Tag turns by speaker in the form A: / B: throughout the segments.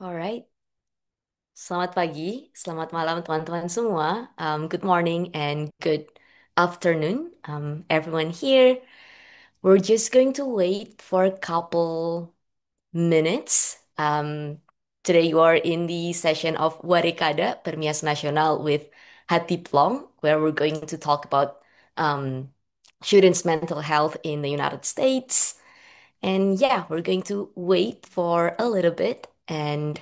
A: Alright, selamat pagi, selamat malam teman-teman semua. Good morning and good afternoon, everyone here. We're just going to wait for a couple minutes. Today you are in the session of Warikada, Permias Nasional with Hati Plong, where we're going to talk about um, students' mental health in the United States. And yeah, we're going to wait for a little bit and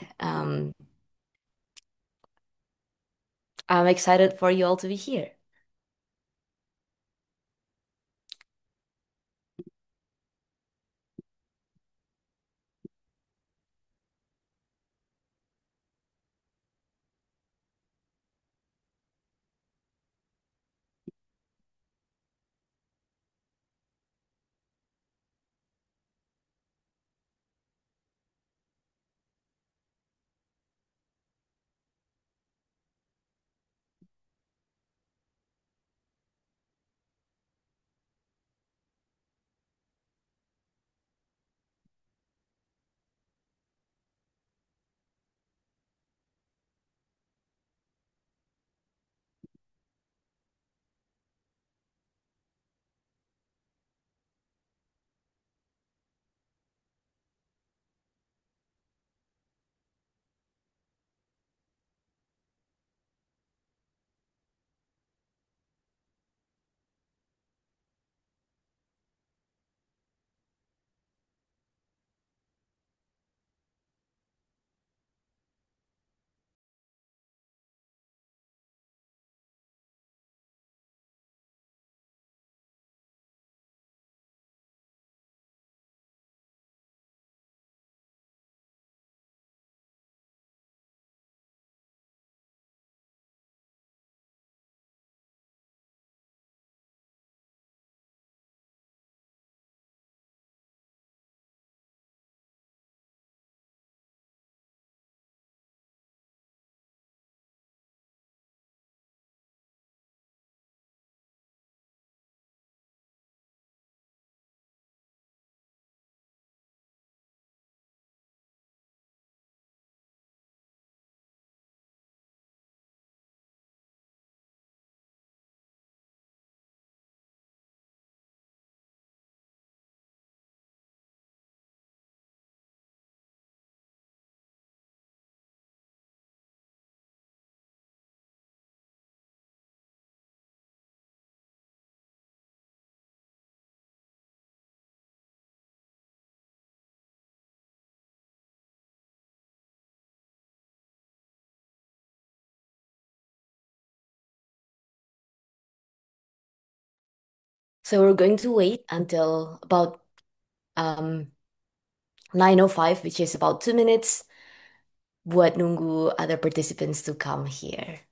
A: I'm excited for you all to be here. So we're going to wait until about um 9:05, which is about 2 minutes, buat nunggu other participants to come here.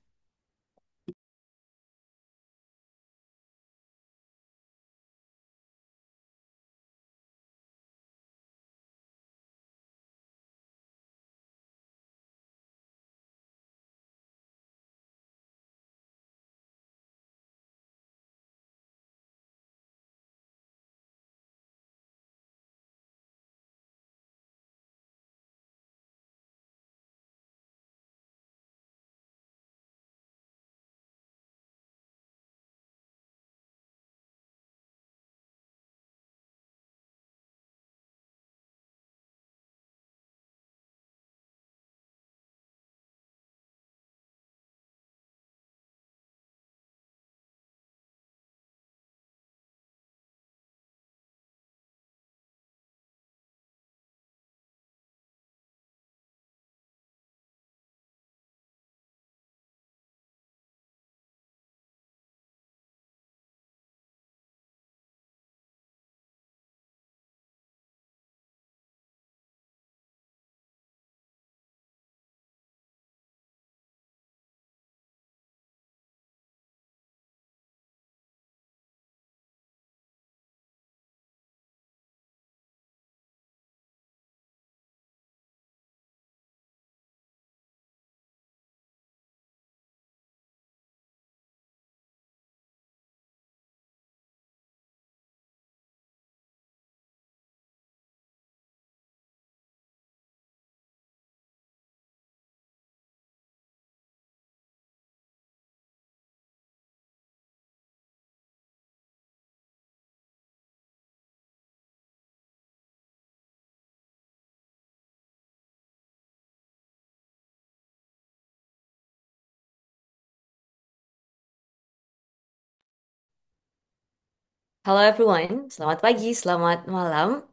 A: Hello everyone, selamat pagi, selamat malam.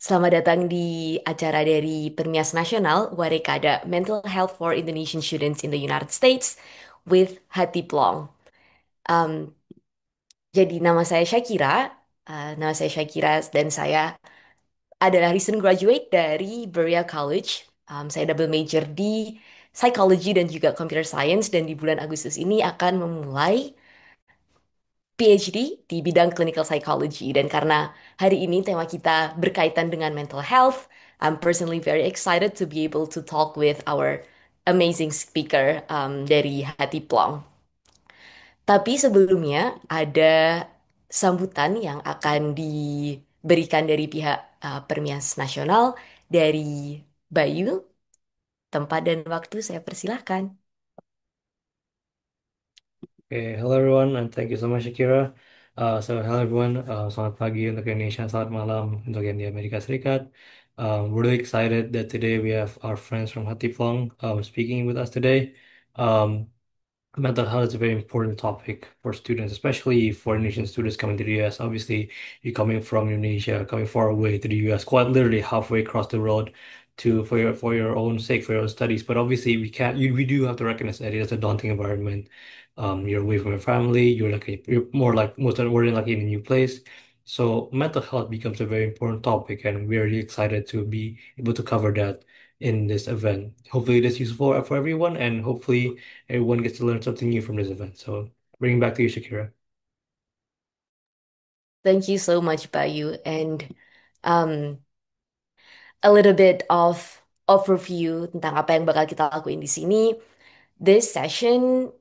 A: Selamat datang di acara dari Permias Nasional Warekada Mental Health for Indonesian Students in the United States with Hati Plong. Um, jadi nama saya Shakira, dan saya adalah recent graduate dari Berea College. Saya double major di Psychology dan juga Computer Science dan di bulan Agustus ini akan memulai PhD di bidang clinical psychology dan karena hari ini tema kita berkaitan dengan mental health, I'm personally very excited to be able to talk with our amazing speaker dari Hati Plong. Tapi sebelumnya ada sambutan yang akan diberikan dari pihak Permias Nasional dari Bayu. Tempat dan waktu saya persilahkan.
B: Okay, hello everyone, and thank you so much, Shakira. Hello everyone, selamat pagi untuk Indonesia, selamat malam untuk yang di Amerika Serikat. We're really excited that today we have our friends from Hatifong speaking with us today. Um, Mental health is a very important topic for students, especially for Indonesian students coming to the US. Obviously, you're coming from Indonesia, coming far away to the US, quite literally halfway across the world to for your own sake, for your own studies. But obviously, we do have to recognize that it is a daunting environment. You're away from your family. You're more like most of we're in like in a new place. So mental health becomes a very important topic, and we're really excited to be able to cover that in this event. Hopefully, it is useful for everyone, and hopefully everyone gets to learn something new from this event. So bringing back to you, Shakira.
A: Thank you so much, Bayu. And um, a little bit of overview tentang apa yang bakal kita lakuin di sini. This session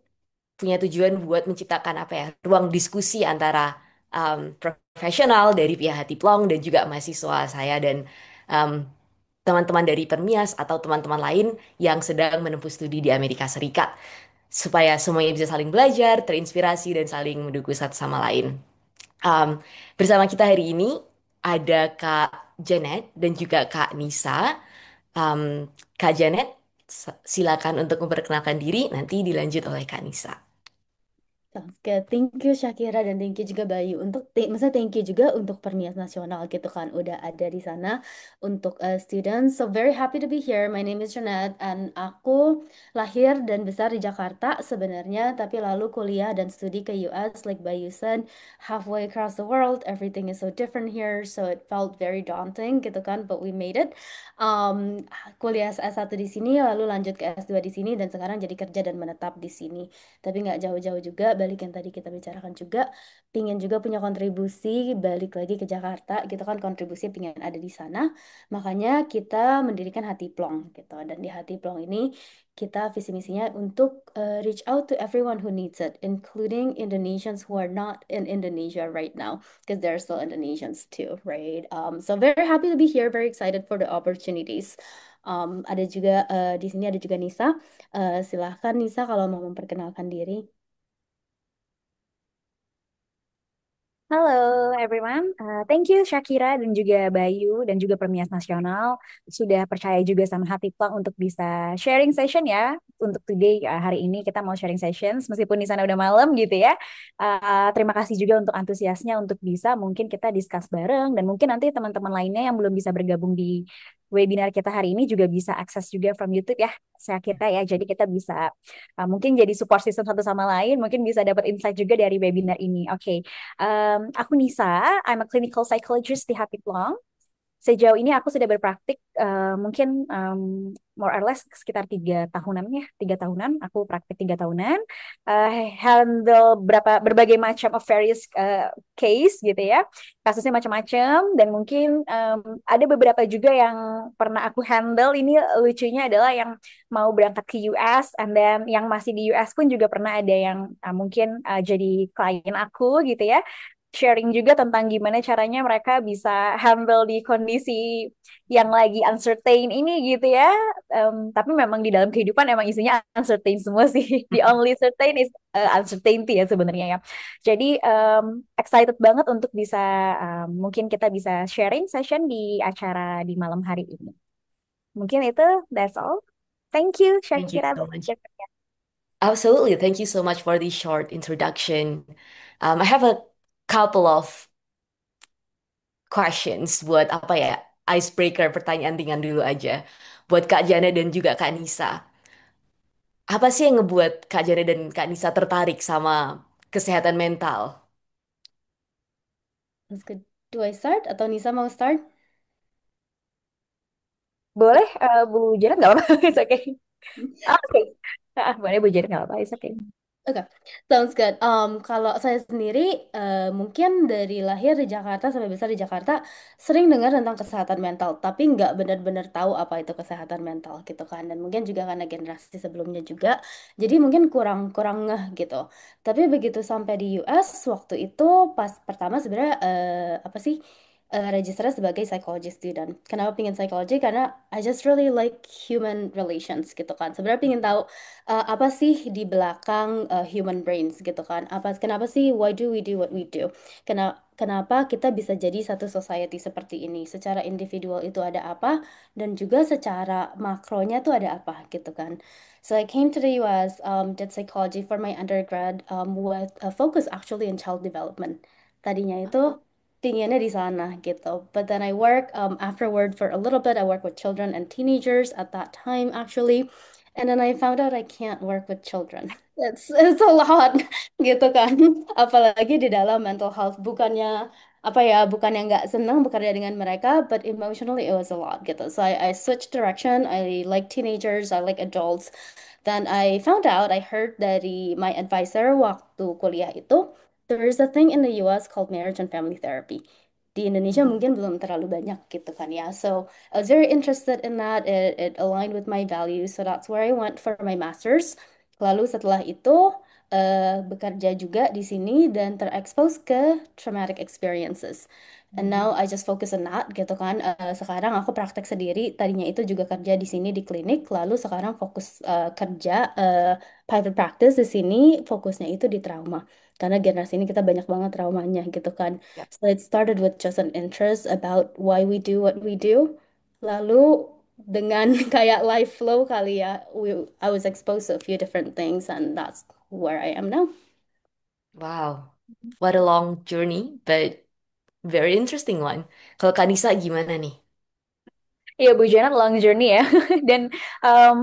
A: punya tujuan buat menciptakan apa ya, ruang diskusi antara profesional dari pihak Hati Plong dan juga mahasiswa saya dan um, teman-teman dari Permias atau teman-teman lain yang sedang menempuh studi di Amerika Serikat. Supaya semuanya bisa saling belajar, terinspirasi, dan saling mendukung satu sama lain. Um, Bersama kita hari ini ada Kak Janet dan juga Kak Nisa. Kak Janet, silakan untuk memperkenalkan diri, nanti dilanjut oleh Kak Nisa.
C: Sounds good. Thank you Shakira dan thank you juga Bayu untuk maksudnya thank you juga untuk Pernias Nasional gitu kan udah ada di sana untuk students. So very happy to be here. My name is Jeanette and aku lahir dan besar di Jakarta sebenarnya tapi lalu kuliah dan studi ke US like Bayu said halfway across the world. Everything is so different here so it felt very daunting gitu kan but we made it. Kuliah S1 di sini lalu lanjut ke S2 di sini dan sekarang jadi kerja dan menetap di sini. Tapi nggak jauh-jauh juga, balik yang tadi kita bicarakan juga, pingin juga punya kontribusi, balik lagi ke Jakarta, gitu kan kontribusi pingin ada di sana. Makanya kita mendirikan Hati Plong, gitu. Dan di Hati Plong ini, kita visi misinya untuk reach out to everyone who needs it, including Indonesians who are not in Indonesia right now, because there are still Indonesians too, right? So very happy to be here, very excited for the opportunities. Ada juga di sini ada juga Nisa. Silahkan Nisa kalau mau memperkenalkan diri.
D: Halo everyone, thank you Shakira dan juga Bayu dan juga Permias Nasional sudah percaya juga sama Hati Plong untuk bisa sharing session ya. Untuk today hari ini kita mau sharing sessions meskipun di sana udah malam gitu ya. Terima kasih juga untuk antusiasnya untuk bisa mungkin kita discuss bareng dan mungkin nanti teman-teman lainnya yang belum bisa bergabung di webinar kita hari ini juga bisa akses juga from YouTube ya. Saya kira ya, jadi kita bisa mungkin jadi support system satu sama lain, mungkin bisa dapat insight juga dari webinar ini. Oke. Aku Nisa, I'm a clinical psychologist di Hati Plong. Sejauh ini aku sudah berpraktik mungkin more or less sekitar 3 tahunan ya, 3 tahunan. Aku praktik 3 tahunan, handle berbagai macam of various case gitu ya, kasusnya macam-macam dan mungkin ada beberapa juga yang pernah aku handle. Ini lucunya adalah yang mau berangkat ke US, and then yang masih di US pun juga pernah ada yang mungkin jadi klien aku gitu ya sharing juga tentang gimana caranya mereka bisa handle di kondisi yang lagi uncertain ini gitu ya. Tapi memang di dalam kehidupan emang isinya uncertain semua sih. The only certain is uncertainty ya sebenarnya ya. Jadi excited banget untuk bisa mungkin kita bisa sharing session di acara di malam hari ini. Mungkin itu that's all. Thank you
A: Thank you
D: Shakira.
A: so much. Absolutely. Thank you so much for the short introduction. I have a couple of questions buat apa ya? Icebreaker, pertanyaan ringan dulu aja. Buat Kak Jana dan juga Kak Nisa. Apa sih yang ngebuat Kak Jana dan Kak Nisa tertarik sama kesehatan mental?
C: That's good. Do I start atau Nisa mau start?
D: Boleh, Bu Janet nggak apa-apa, it's okay. Ah, oke. Boleh Bu Janet nggak apa-apa, it's okay.
C: Oke, sounds good. Kalau saya sendiri, mungkin dari lahir di Jakarta sampai besar di Jakarta, sering dengar tentang kesehatan mental, tapi nggak benar-benar tahu apa itu kesehatan mental gitu kan. Dan mungkin juga karena generasi sebelumnya juga, jadi mungkin kurang kurang ngeh gitu. Tapi begitu sampai di US waktu itu, pas pertama sebenarnya apa sih? Register sebagai psychology student. Kenapa pingin psychology? Karena I just really like human relations gitu kan. Sebenarnya pingin tahu apa sih di belakang human brains gitu kan? Kenapa sih why do we do what we do? Kenapa kita bisa jadi satu society seperti ini? Secara individual itu ada apa dan juga secara makronya tuh ada apa gitu kan? So I came to the US, did psychology for my undergrad, with a focus actually in child development. Tadinya itu pinginnya di sana gitu. But then I work afterward for a little bit. I work with children and teenagers at that time actually. And then I found out I can't work with children. It's a lot gitu kan. Apalagi di dalam mental health bukannya apa ya, bukannya nggak senang bekerja dengan mereka, but emotionally it was a lot gitu. So I switched direction. I like teenagers, I like adults. Then I found out, I heard dari my advisor waktu kuliah itu, there is a thing in the US called marriage and family therapy. Di Indonesia mungkin belum terlalu banyak gitu kan ya. So I was very interested in that. It aligned with my values. So that's where I went for my master's. Lalu setelah itu bekerja juga di sini dan terekspos ke traumatic experiences. And now I just focus on that gitu kan. Sekarang aku praktek sendiri. Tadinya itu juga kerja di sini di klinik. Lalu sekarang fokus kerja private practice di sini. Fokusnya itu di trauma. Karena generasi ini kita banyak banget traumanya gitu kan.
A: Ya.
C: So it started with just an interest about why we do what we do. Lalu dengan kayak life flow kali ya, I was exposed to a few different things and that's where I am now.
A: Wow, what a long journey, but very interesting one. Kalau Kak Nisa gimana nih?
D: Iya, Bu Jana long journey ya. Dan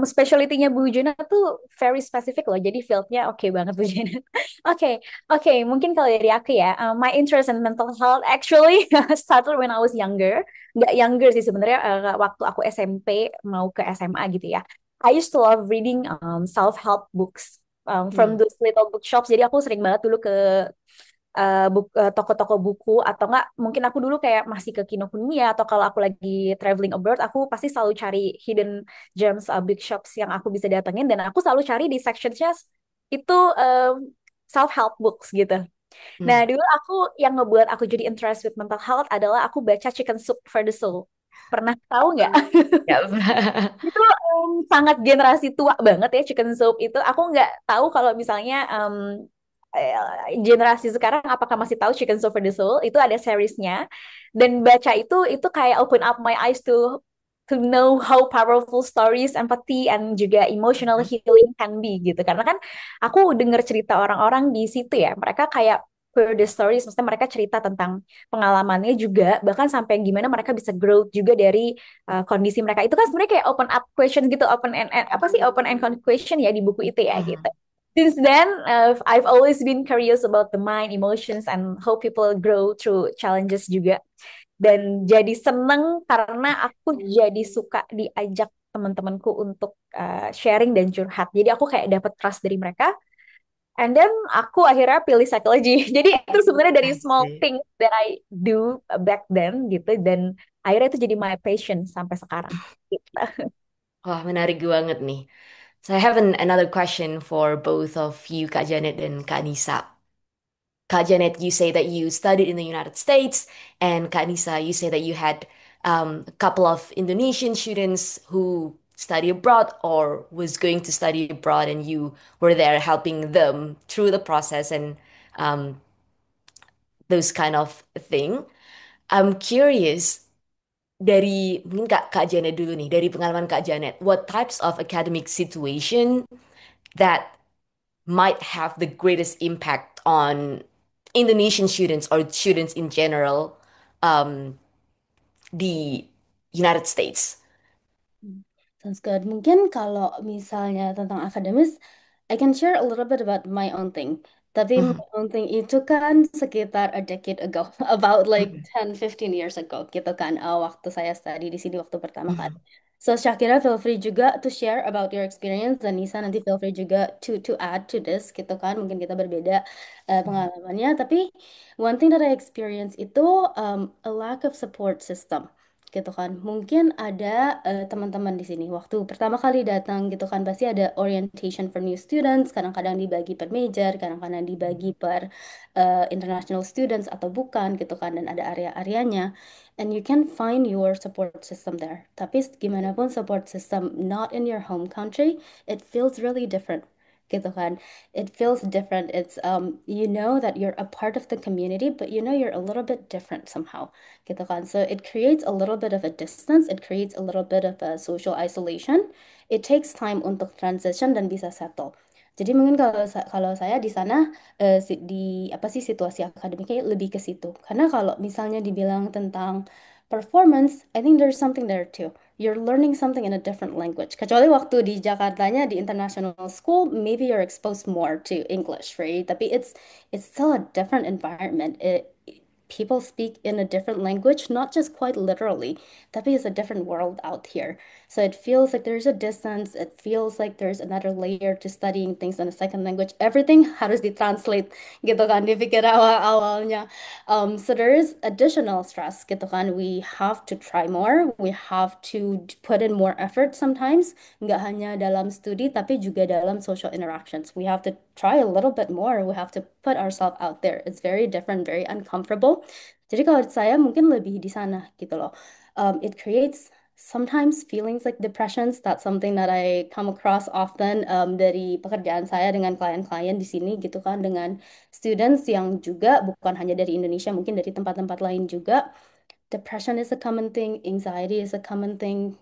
D: specialty-nya Bu Jana tuh very specific loh. Jadi field-nya oke banget Bu Jana. Oke, oke. Mungkin kalau dari aku ya, my interest in mental health actually started when I was younger. Nggak younger sih sebenarnya, waktu aku SMP mau ke SMA gitu ya. I used to love reading self-help books from
A: Hmm.
D: those little bookshops. Jadi aku sering banget dulu ke toko-toko buku atau enggak mungkin aku dulu kayak masih ke Kinokuniya atau kalau aku lagi traveling abroad aku pasti selalu cari hidden gems big shops yang aku bisa datengin dan aku selalu cari di sectionnya itu self help books gitu. Nah
A: Hmm.
D: dulu aku yang ngebuat aku jadi interest with mental health adalah aku baca Chicken Soup for the Soul. Pernah tahu nggak?
A: Ya.
D: Itu sangat generasi tua banget ya Chicken Soup itu. Aku nggak tahu kalau misalnya generasi sekarang apakah masih tahu Chicken Soup for the Soul? Itu ada seriesnya. Dan baca itu kayak open up my eyes to know how powerful stories, empathy, and juga emotional healing can be gitu. Karena kan aku dengar cerita orang-orang di situ ya, mereka kayak per the stories, maksudnya mereka cerita tentang pengalamannya juga, bahkan sampai gimana mereka bisa grow juga dari kondisi mereka. Itu kan sebenarnya kayak open up question gitu, apa sih open end question ya di buku itu ya gitu.
A: Mhm.
D: Since then, I've always been curious about the mind, emotions, and how people grow through challenges juga. Dan jadi seneng karena aku jadi suka diajak teman-temanku untuk sharing dan curhat. Jadi aku kayak dapat trust dari mereka. And then aku akhirnya pilih psychology. Jadi itu sebenarnya dari small
A: Asik.
D: things that I do back then gitu. Dan akhirnya itu jadi my passion sampai sekarang. Gitu.
A: Wah, menarik banget nih. So I have another question for both of you, Kak Janet dan Kak Nisa. Kak Janet, you say that you studied in the United States, and Kak Nisa, you say that you had a couple of Indonesian students who study abroad or was going to study abroad, and you were there helping them through the process and um, those kind of thing. I'm curious dari mungkin Kak Janet dulu nih, dari pengalaman Kak Janet, what types of academic situation that might have the greatest impact on Indonesian students or students in general um, di United States?
C: Hmm, Sounds good. Mungkin kalau misalnya tentang akademis, I can share a little bit about my own thing. Tapi my
A: Mhm.
C: own thing itu kan sekitar a decade ago, about like 10-15 years ago gitu kan, waktu saya study di sini waktu pertama kali. So Shakira, feel free juga to share about your experience, dan Nisa nanti feel free juga to add to this gitu kan. Mungkin kita berbeda pengalamannya, tapi one thing that I experience itu a lack of support system gitu kan. Mungkin ada teman-teman di sini waktu pertama kali datang gitu kan, pasti ada orientation for new students, kadang-kadang dibagi per major, kadang-kadang dibagi per international students atau bukan gitu kan, dan ada area-areanya, and you can find your support system there. Tapi gimana pun support system not in your home country, it feels really different gitu kan. It feels different. It's you know that you're a part of the community, but you know you're a little bit different somehow gitu kan. So it creates a little bit of a distance, it creates a little bit of a social isolation. It takes time untuk transition dan bisa settle. Jadi mungkin kalau saya di sana di apa sih situasi akademiknya lebih ke situ. Karena kalau misalnya dibilang tentang performance, I think there's something there too. You're learning something in a different language. Kecuali waktu di Jakartanya di international school, maybe you're exposed more to English, right? Tapi it's still a different environment. People speak in a different language, not just quite literally, tapi it's a different world out here. So it feels like there's a distance, it feels like there's another layer to studying things in a second language. Everything harus ditranslate gitu kan, dipikir awal-awalnya. So there is additional stress gitu kan. We have to try more, we have to put in more effort sometimes, nggak hanya dalam studi, tapi juga dalam social interactions. We have to try a little bit more. We have to put ourselves out there. It's very different, very uncomfortable. Jadi kalau saya mungkin lebih di sana gitu loh. It creates sometimes feelings like depressions. That's something that I come across often dari pekerjaan saya dengan klien-klien di sini gitu kan, dengan students yang juga bukan hanya dari Indonesia, mungkin dari tempat-tempat lain juga. Depression is a common thing, anxiety is a common thing,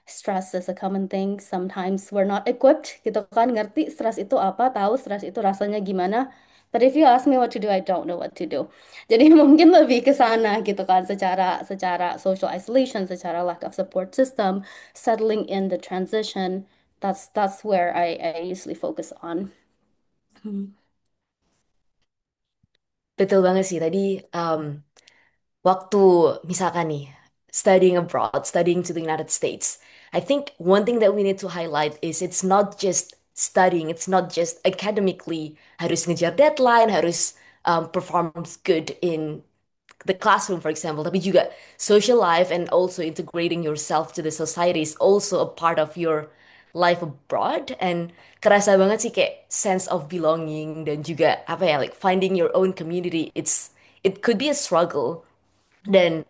C: stress is a common thing. Sometimes we're not equipped gitu kan, ngerti stres itu apa, tahu stres itu rasanya gimana. But if you ask me what to do, I don't know what to do. Jadi mungkin lebih ke sana gitu kan, secara secara social isolation, secara lack of support system, settling in the transition. That's where I usually focus on. Hmm.
A: Betul banget sih tadi um, waktu misalkan nih studying abroad, studying to the United States. I think one thing that we need to highlight is it's not just studying, it's not just academically harus ngejar deadline, harus perform good in the classroom, for example, tapi juga social life and also integrating yourself to the society is also a part of your life abroad. And kerasa banget sih kayak sense of belonging dan juga apa ya, like finding your own community. It could be a struggle. Dan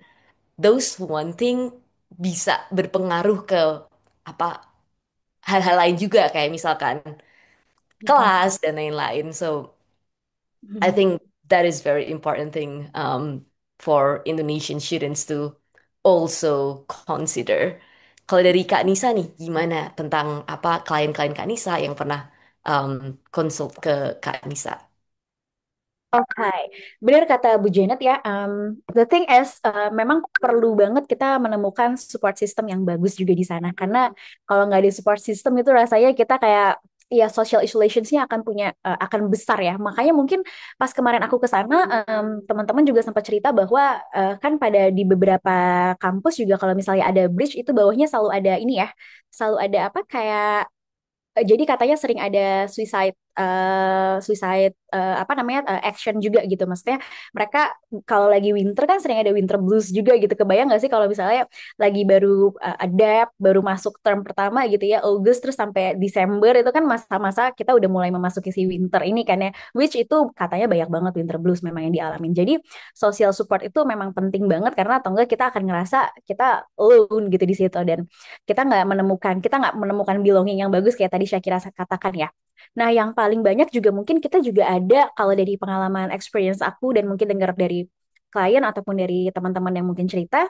A: those one thing bisa berpengaruh ke apa hal-hal lain juga kayak misalkan
C: Betul.
A: kelas dan lain-lain. So I
C: Hmm.
A: think that is very important thing for Indonesian students to also consider. Kalau dari Kak Nisa nih, gimana tentang apa klien-klien Kak Nisa yang pernah consult ke Kak Nisa?
D: Oke, benar kata Bu Janet ya. The thing is, memang perlu banget kita menemukan support system yang bagus juga di sana. Karena kalau nggak ada support system itu rasanya kita kayak ya social isolationsnya akan punya akan besar ya. Makanya mungkin pas kemarin aku ke sana, teman-teman juga sempat cerita bahwa kan pada di beberapa kampus juga kalau misalnya ada bridge itu bawahnya selalu ada ini ya, selalu ada apa kayak jadi katanya sering ada suicide apa namanya action juga gitu. Maksudnya mereka kalau lagi winter kan sering ada winter blues juga gitu. Kebayang nggak sih kalau misalnya lagi baru adapt, baru masuk term pertama gitu ya, August terus sampai Desember itu kan masa-masa kita udah mulai memasuki si winter ini kan ya. Which itu katanya banyak banget winter blues memang yang dialamin. Jadi social support itu memang penting banget karena atau enggak kita akan ngerasa kita alone gitu di situ dan kita nggak menemukan belonging yang bagus kayak tadi Syakira katakan ya. Nah, yang paling banyak juga mungkin kita juga ada kalau dari pengalaman experience aku dan mungkin dengar dari klien ataupun dari teman-teman yang mungkin cerita,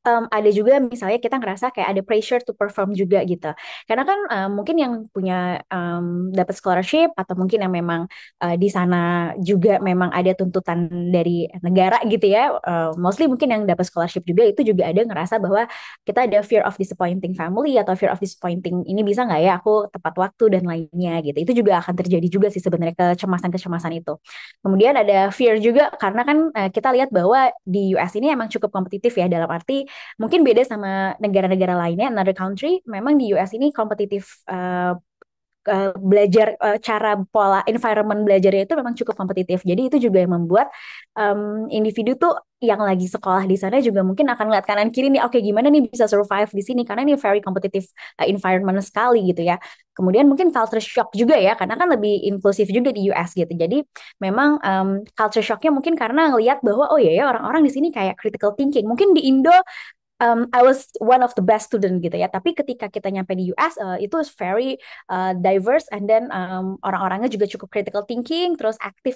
D: ada juga misalnya kita ngerasa kayak ada pressure to perform juga gitu. Karena kan mungkin yang punya dapat scholarship atau mungkin yang memang di sana juga memang ada tuntutan dari negara gitu ya. Mostly mungkin yang dapat scholarship juga itu juga ada ngerasa bahwa kita ada fear of disappointing family atau fear of disappointing ini bisa nggak ya aku tepat waktu dan lainnya gitu. Itu juga akan terjadi juga sih sebenarnya kecemasan-kecemasan itu. Kemudian ada fear juga karena kan kita lihat bahwa di US ini emang cukup kompetitif ya dalam arti mungkin beda sama negara-negara lainnya, another country, memang di US ini kompetitif belajar cara pola environment belajarnya itu memang cukup kompetitif. Jadi itu juga yang membuat individu tuh yang lagi sekolah di sana juga mungkin akan ngeliat kanan kiri nih, oke gimana nih bisa survive di sini karena ini very competitive environment sekali gitu ya. Kemudian mungkin culture shock juga ya, karena kan lebih inklusif juga di US gitu. Jadi memang culture shocknya mungkin karena ngelihat bahwa oh iya ya orang-orang di sini kayak critical thinking. Mungkin di Indo I was one of the best student gitu ya. Tapi ketika kita nyampe di US, itu was very diverse and then orang-orangnya juga cukup critical thinking, terus active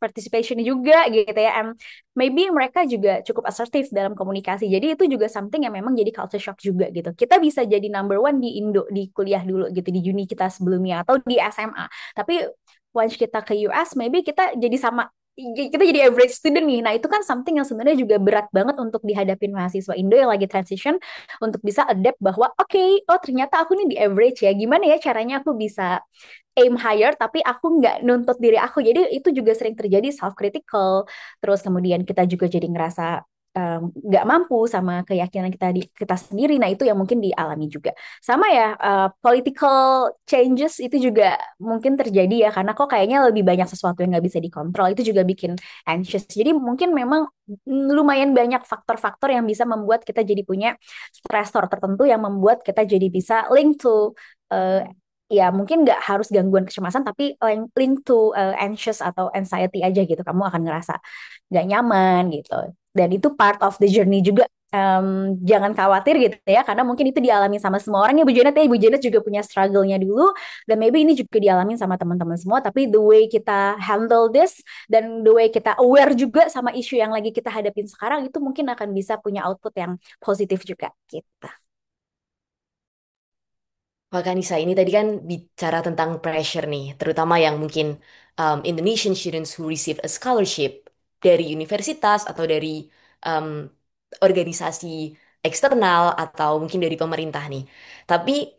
D: participation juga gitu ya. And maybe mereka juga cukup assertive dalam komunikasi. Jadi itu juga something yang memang jadi culture shock juga gitu. Kita bisa jadi number one di Indo di kuliah dulu gitu di uni kita sebelumnya atau di SMA. Tapi once kita ke US, maybe kita jadi sama kita jadi average student nih. Nah, itu kan something yang sebenarnya juga berat banget untuk dihadapin mahasiswa Indo yang lagi transition untuk bisa adapt bahwa oke, oh ternyata aku nih di average ya. Gimana ya caranya aku bisa aim higher tapi aku nggak nuntut diri aku. Jadi itu juga sering terjadi self critical. Terus kemudian kita juga jadi ngerasa nggak mampu sama keyakinan kita di kita sendiri. Nah, itu yang mungkin dialami juga. Sama ya, political changes itu juga mungkin terjadi ya, karena kok kayaknya lebih banyak sesuatu yang nggak bisa dikontrol. Itu juga bikin anxious. Jadi mungkin memang lumayan banyak faktor-faktor yang bisa membuat kita jadi punya stressor tertentu yang membuat kita jadi bisa link to ya mungkin nggak harus gangguan kecemasan tapi link to anxious atau anxiety aja gitu. Kamu akan ngerasa nggak nyaman gitu. Dan itu part of the journey juga. Jangan khawatir gitu ya, karena mungkin itu dialami sama semua orang ya Bu Janet ya. Bu Janet juga punya struggle-nya dulu, dan maybe ini juga dialami sama teman-teman semua. Tapi the way kita handle this, dan the way kita aware juga sama isu yang lagi kita hadapin sekarang, itu mungkin akan bisa punya output yang positif juga gitu.
A: Wah, Kanisa, ini tadi kan bicara tentang pressure nih, terutama yang mungkin Indonesian students who receive a scholarship dari universitas atau dari um, organisasi eksternal atau mungkin dari pemerintah nih. Tapi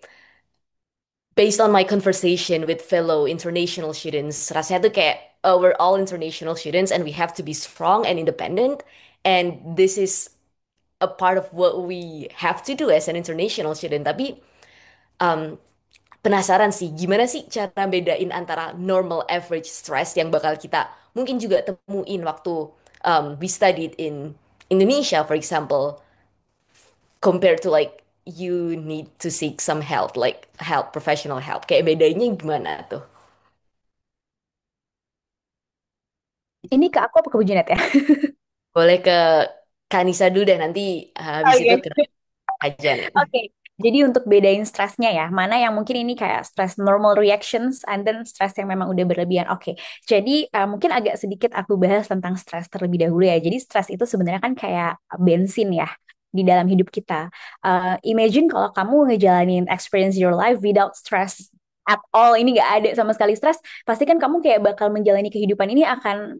A: based on my conversation with fellow international students, rasanya tuh kayak we're all international students and we have to be strong and independent, and this is a part of what we have to do as an international student. Tapi um, penasaran sih, gimana sih cara bedain antara normal average stress yang bakal kita mungkin juga temuin waktu we studied in Indonesia, for example, compared to like you need to seek some help, like help, professional help. Kayak bedanya gimana tuh?
D: Ini ke aku apa ke Bu Janet ya?
A: Boleh ke Kanisa dulu deh, nanti habis itu
D: Oke.
A: ke Ajan.
D: Oke, jadi untuk bedain stresnya ya, mana yang mungkin ini kayak stress normal reactions and then stress yang memang udah berlebihan. Oke, jadi mungkin agak sedikit aku bahas tentang stres terlebih dahulu ya. Jadi stres itu sebenarnya kan kayak bensin ya di dalam hidup kita. Imagine kalau kamu ngejalanin experience your life without stress at all, ini gak ada sama sekali stres, pasti kan kamu kayak bakal menjalani kehidupan ini akan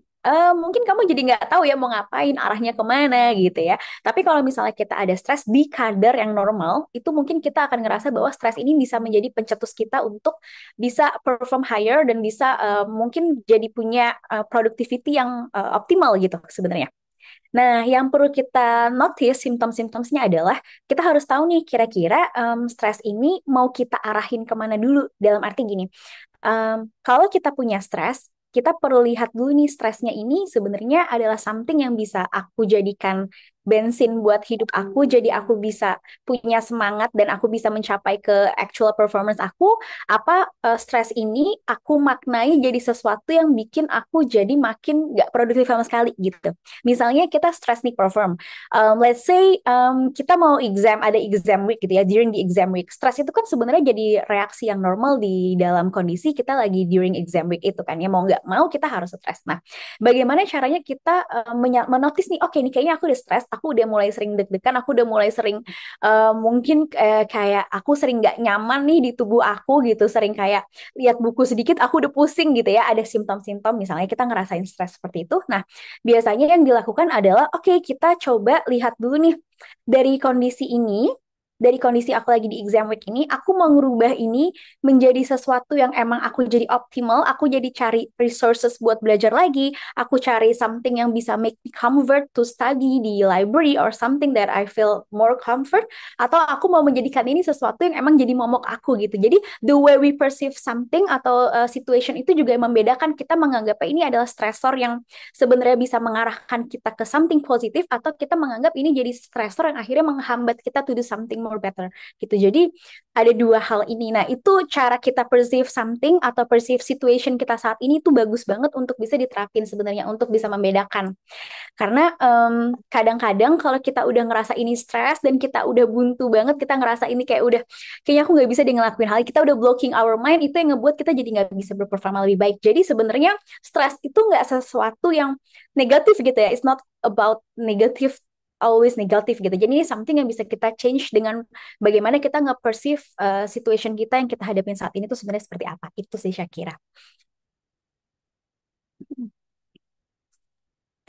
D: mungkin kamu jadi nggak tahu ya mau ngapain, arahnya kemana gitu ya. Tapi kalau misalnya kita ada stres di kadar yang normal, itu mungkin kita akan ngerasa bahwa stres ini bisa menjadi pencetus kita untuk bisa perform higher dan bisa mungkin jadi punya productivity yang optimal gitu sebenarnya. Nah, yang perlu kita notice simptom-simptomnya adalah kita harus tahu nih kira-kira stres ini mau kita arahin kemana dulu. Dalam arti gini, kalau kita punya stres, kita perlu lihat dulu nih stresnya ini sebenarnya adalah something yang bisa aku jadikan bensin buat hidup aku, jadi aku bisa punya semangat dan aku bisa mencapai ke actual performance aku. Apa stres ini aku maknai jadi sesuatu yang bikin aku jadi makin gak produktif sama sekali gitu. Misalnya kita stres nih perform. Let's say kita mau exam, ada exam week gitu ya, during the exam week. Stres itu kan sebenarnya jadi reaksi yang normal di dalam kondisi kita lagi during exam week itu kan ya, mau nggak mau kita harus stres. Nah, bagaimana caranya kita menotis nih, oke nih kayaknya aku udah stres, aku udah mulai sering deg-degan, aku udah mulai sering mungkin kayak aku sering nggak nyaman nih di tubuh aku gitu, sering kayak lihat buku sedikit aku udah pusing gitu ya, ada simptom-simptom misalnya kita ngerasain stres seperti itu. Nah, biasanya yang dilakukan adalah oke, kita coba lihat dulu nih dari kondisi ini, dari kondisi aku lagi di exam week ini, aku mau ngerubah ini menjadi sesuatu yang emang aku jadi optimal, aku jadi cari resources buat belajar lagi, aku cari something yang bisa make me comfort to study di library or something that I feel more comfort, atau aku mau menjadikan ini sesuatu yang emang jadi momok aku gitu. Jadi the way we perceive something atau situation itu juga membedakan kita menganggap ini adalah stressor yang sebenarnya bisa mengarahkan kita ke something positif atau kita menganggap ini jadi stressor yang akhirnya menghambat kita to do something more better gitu. Jadi ada dua hal ini. Nah, itu cara kita perceive something atau perceive situation kita saat ini itu bagus banget untuk bisa diterapin sebenarnya untuk bisa membedakan. Karena kadang-kadang kalau kita udah ngerasa ini stres dan kita udah buntu banget, kita ngerasa ini kayak udah kayaknya aku nggak bisa deh ngelakuin hal, kita udah blocking our mind, itu yang ngebuat kita jadi nggak bisa berperforma lebih baik. Jadi sebenarnya stres itu nggak sesuatu yang negatif gitu ya. It's not about negative always negatif gitu. Jadi ini something yang bisa kita change dengan bagaimana kita nge-perceive situation kita yang kita hadapin saat ini tuh sebenarnya seperti apa. Itu sih Syakira.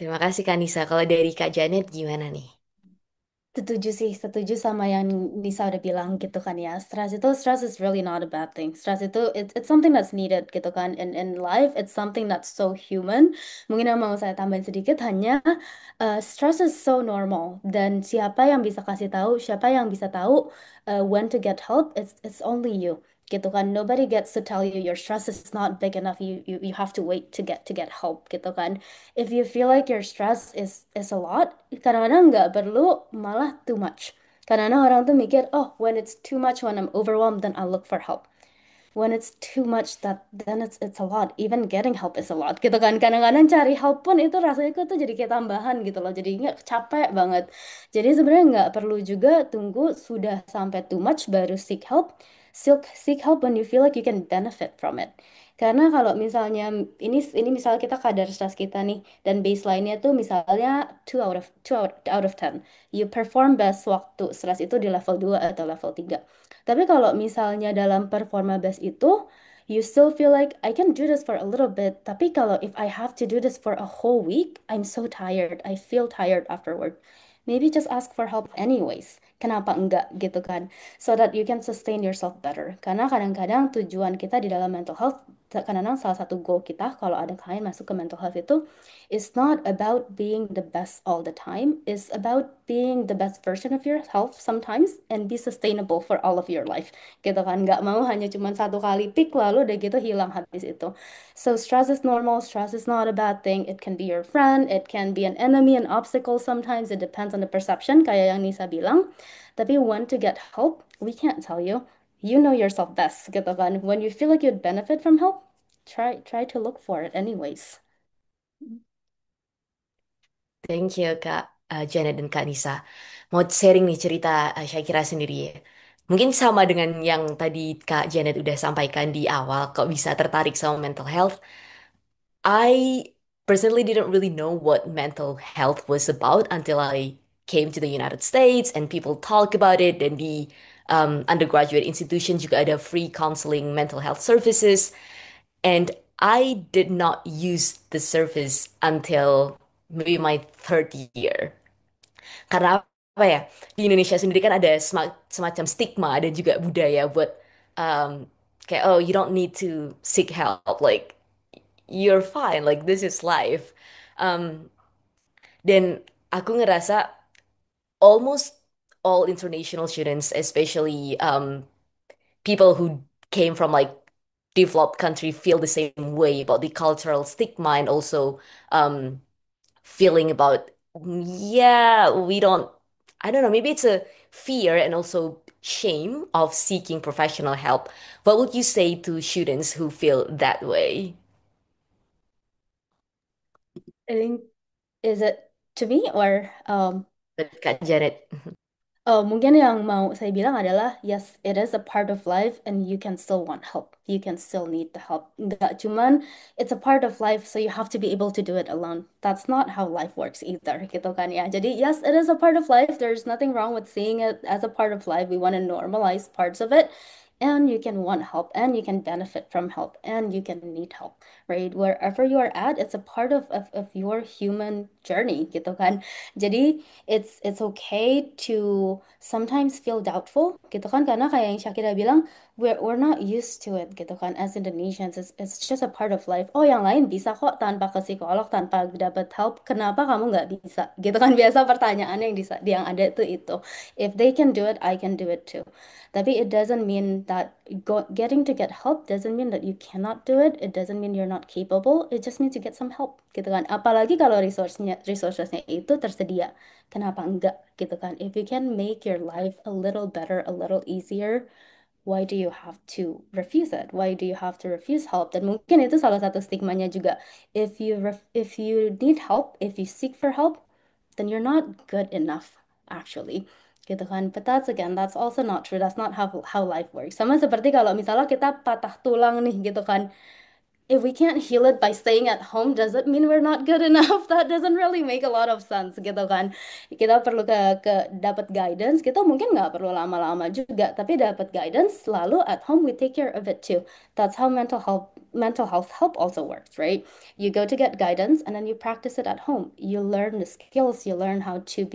A: Terima kasih Kak Nisa. Kalau dari Kak Janet gimana nih?
C: Setuju sih, setuju sama yang Nisa udah bilang gitu kan ya. Stress is really not a bad thing. Stress itu it's something that's needed gitu kan. In life it's something that's so human. Mungkin yang mau saya tambahin sedikit hanya stress is so normal dan siapa yang bisa kasih tahu, siapa yang bisa tahu when to get help, it's only you. Gitu kan. Nobody gets to tell you your stress is not big enough. You have to wait to get help gitu kan. If you feel like your stress is a lot, kadang-kadang nggak perlu malah too much. Kadang-kadang orang tuh mikir, oh, when it's too much, when I'm overwhelmed, then I'll look for help. When it's too much, that then it's a lot. Even getting help is a lot, gitu kan. Kadang-kadang cari help pun itu rasanya tuh jadi kayak tambahan gitu loh. Jadinya capek banget. Jadi sebenarnya nggak perlu juga tunggu sudah sampai too much baru seek help. Seek help when you feel like you can benefit from it. Karena kalau misalnya ini misalnya kita kadar stres kita nih dan baseline-nya tuh misalnya 2 out of 10. You perform best waktu stres itu di level 2 atau level 3. Tapi kalau misalnya dalam performa base itu, you still feel like I can do this for a little bit. Tapi kalau if I have to do this for a whole week, I'm so tired. I feel tired afterward. Maybe just ask for help anyways. Kenapa enggak gitu kan? So that you can sustain yourself better. Karena kadang-kadang tujuan kita di dalam mental health, kadang-kadang salah satu goal kita kalau ada klien masuk ke mental health itu, it's not about being the best all the time. It's about being the best version of yourself sometimes and be sustainable for all of your life. Gitu kan. Nggak mau hanya cuma satu kali peak lalu udah gitu hilang habis itu. So stress is normal. Stress is not a bad thing. It can be your friend. It can be an enemy, an obstacle sometimes. It depends on the perception kayak yang Nisa bilang. Tapi when to get help, we can't tell you. You know yourself best gitu kan. When you feel like you'd benefit from help, try to look for it anyways.
A: Thank you Kak Janet dan Kak Nisa. Mau sharing nih cerita Syakira sendiri ya. Mungkin sama dengan yang tadi Kak Janet udah sampaikan di awal, kok bisa tertarik sama mental health. I personally didn't really know what mental health was about until I came to the United States and people talk about it. Dan di undergraduate institution juga ada free counseling mental health services. And I did not use the service until maybe my third year. Karena apa ya? Di Indonesia sendiri kan ada semacam stigma dan juga budaya buat um, kayak oh you don't need to seek help like you're fine like this is life. Um, dan aku ngerasa almost all international students, especially people who came from like developed country, feel the same way about the cultural stigma and also um, feeling about yeah we don't I don't know maybe it's a fear and also shame of seeking professional help. What would you say to students who feel that way?
C: I think, is it to me or
A: Kak Janet.
C: Mungkin yang mau saya bilang adalah, yes, it is a part of life and you can still want help. You can still need the help. Nggak cuman, it's a part of life, so you have to be able to do it alone. That's not how life works either, gitu kan ya. Jadi, yes, it is a part of life. There's nothing wrong with seeing it as a part of life. We want to normalize parts of it. And you can want help, and you can benefit from help, and you can need help, right? Wherever you are at, it's a part of your human journey, gitu kan. Jadi, it's okay to sometimes feel doubtful gitu kan karena kayak yang Shakira bilang we're not used to it gitu kan as Indonesians it's just a part of life. Oh, yang lain bisa kok tanpa ke psikolog, tanpa dapat help, kenapa kamu nggak bisa gitu kan. Biasa pertanyaan yang ada itu if they can do it I can do it too. Tapi it doesn't mean that getting to get help doesn't mean that you cannot do it. It doesn't mean you're not capable. It just means you get some help gitu kan. Apalagi kalau resourcesnya itu tersedia. Kenapa enggak gitu kan? If you can make your life a little better, a little easier, why do you have to refuse it? Why do you have to refuse help? Dan mungkin itu salah satu stigmanya juga. If you need help, if you seek for help, then you're not good enough actually. Gitu kan. But that's again, that's also not true. That's not how life works. Sama seperti kalau misalnya kita patah tulang nih gitu kan. If we can't heal it by staying at home, does it mean we're not good enough? That doesn't really make a lot of sense gitu kan. Kita perlu ke dapat guidance. Kita mungkin nggak perlu lama-lama juga, tapi dapat guidance. Lalu at home we take care of it too. That's how mental health help also works, right? You go to get guidance and then you practice it at home. You learn the skills. You learn how to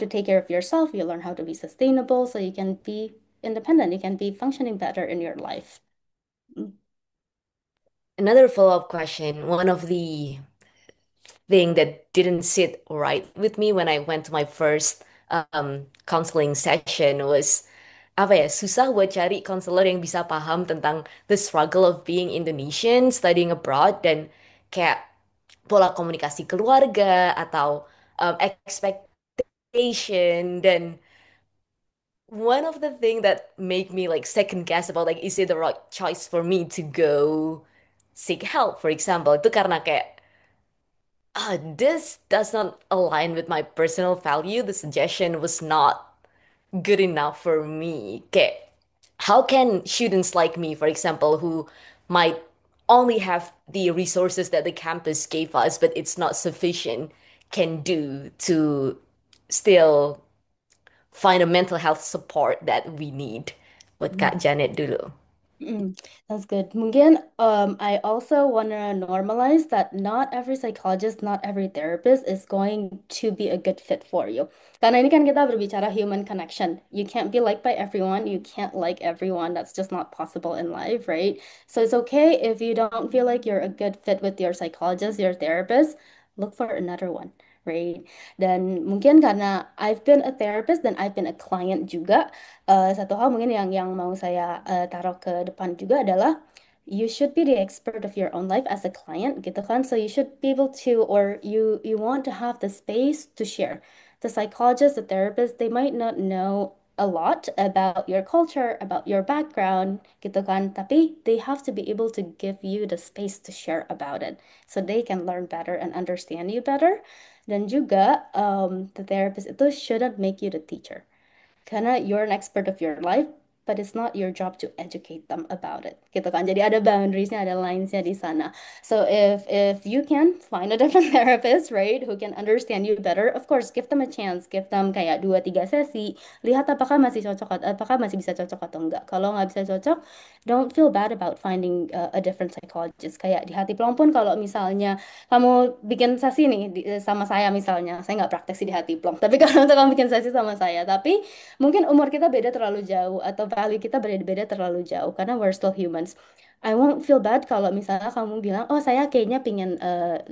C: take care of yourself. You learn how to be sustainable, so you can be independent. You can be functioning better in your life. Mm.
A: Another follow-up question. One of the thing that didn't sit right with me when I went to my first counseling session was apa ya, susah buat cari konselor yang bisa paham tentang the struggle of being Indonesian studying abroad dan kayak pola komunikasi keluarga atau expectation. Dan one of the thing that make me like second guess about like is it the right choice for me to go seek help for example itu karena kayak this does not align with my personal value. The suggestion was not good enough for me. Okay. How can students like me, for example, who might only have the resources that the campus gave us, but it's not sufficient, can do to still find a mental health support that we need? Buat Kak Janet dulu.
C: That's good. Mungkin I also want to normalize that not every psychologist, not every therapist is going to be a good fit for you. Karena ini kan kita berbicara human connection. You can't be liked by everyone. You can't like everyone. That's just not possible in life, right? So it's okay if you don't feel like you're a good fit with your psychologist, your therapist, look for another one, right? Dan mungkin karena I've been a therapist dan I've been a client juga. Satu hal mungkin yang mau saya taruh ke depan juga adalah you should be the expert of your own life as a client gitu kan. So you should be able to or you want to have the space to share. The psychologist, the therapist, they might not know a lot about your culture, about your background gitu kan. Tapi they have to be able to give you the space to share about it so they can learn better and understand you better. Dan juga the therapist itu shouldn't make you the teacher. Karena you're an expert of your life, but it's not your job to educate them about it. Gitu kan. Jadi ada boundariesnya, ada linesnya di sana. So if you can find a different therapist, right, who can understand you better, of course, give them a chance. Give them kayak 2 3 sesi. Lihat apakah masih cocok, apakah masih bisa cocok atau enggak. Kalau nggak bisa cocok, don't feel bad about finding a different psychologist. Kayak di Hati Plong pun kalau misalnya kamu bikin sesi nih sama saya misalnya, saya nggak praktek sih di Hati Plong, tapi kalau untuk kamu bikin sesi sama saya, tapi mungkin umur kita beda terlalu jauh atau value kita beda-beda terlalu jauh karena we're still humans. I won't feel bad kalau misalnya kamu bilang, oh saya kayaknya pingin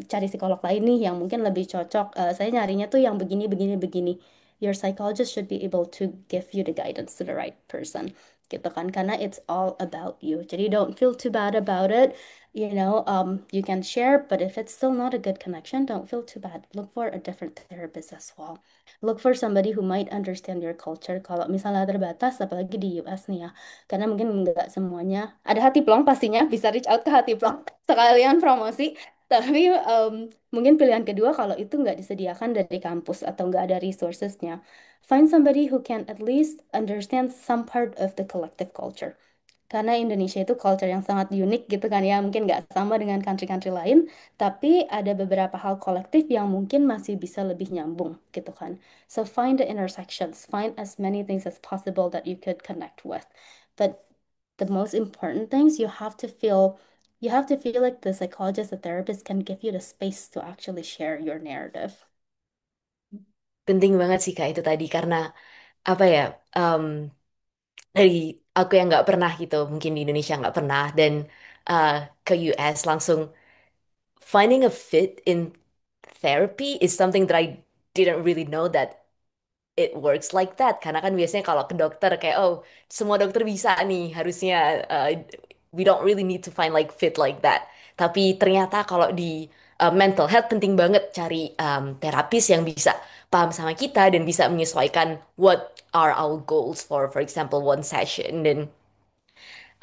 C: cari psikolog lain nih yang mungkin lebih cocok. Saya nyarinya tuh yang begini, begini, begini. Your psychologist should be able to give you the guidance to the right person. Gitu kan, karena it's all about you. Jadi don't feel too bad about it. You can share, but if it's still not a good connection, don't feel too bad. Look for a different therapist as well. Look for somebody who might understand your culture. Kalau misalnya terbatas, apalagi di US nih ya, karena mungkin nggak semuanya ada Hati Plong pastinya bisa reach out ke Hati Plong sekalian promosi. Tapi mungkin pilihan kedua kalau itu nggak disediakan dari kampus atau nggak ada resourcesnya, find somebody who can at least understand some part of the collective culture. Karena Indonesia itu culture yang sangat unik gitu kan ya, mungkin nggak sama dengan country-country lain, tapi ada beberapa hal kolektif yang mungkin masih bisa lebih nyambung gitu kan. So find the intersections, find as many things as possible that you could connect with. But the most important things you have to feel like the psychologist, the therapist can give you the space to actually share your narrative.
A: Penting banget sih Kak itu tadi karena apa ya dari aku yang nggak pernah gitu mungkin di Indonesia nggak pernah dan uh, ke US langsung finding a fit in therapy is something that I didn't really know that it works like that karena kan biasanya kalau ke dokter kayak oh semua dokter bisa nih harusnya we don't really need to find like fit like that tapi ternyata kalau di mental health penting banget cari terapis yang bisa paham sama kita dan bisa menyesuaikan what are our goals for example one session dan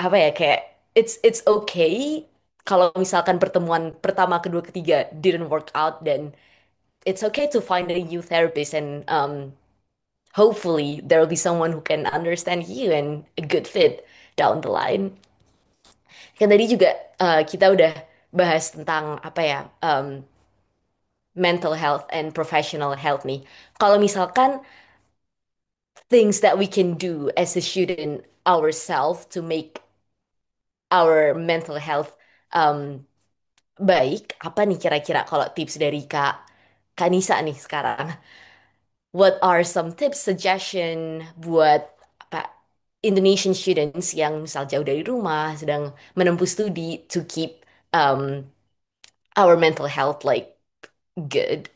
A: apa ya kayak it's okay kalau misalkan pertemuan pertama kedua ketiga didn't work out then it's okay to find a new therapist and hopefully there will be someone who can understand you and a good fit down the line. Kan tadi juga kita udah bahas tentang apa ya mental health and professional health nih. Kalau misalkan things that we can do as a student ourselves to make our mental health um, baik, apa nih kira-kira kalau tips dari Kak Nisa nih sekarang? What are some tips, suggestion buat apa Indonesian students yang misal jauh dari rumah, sedang menempuh studi to keep um, our mental health like good?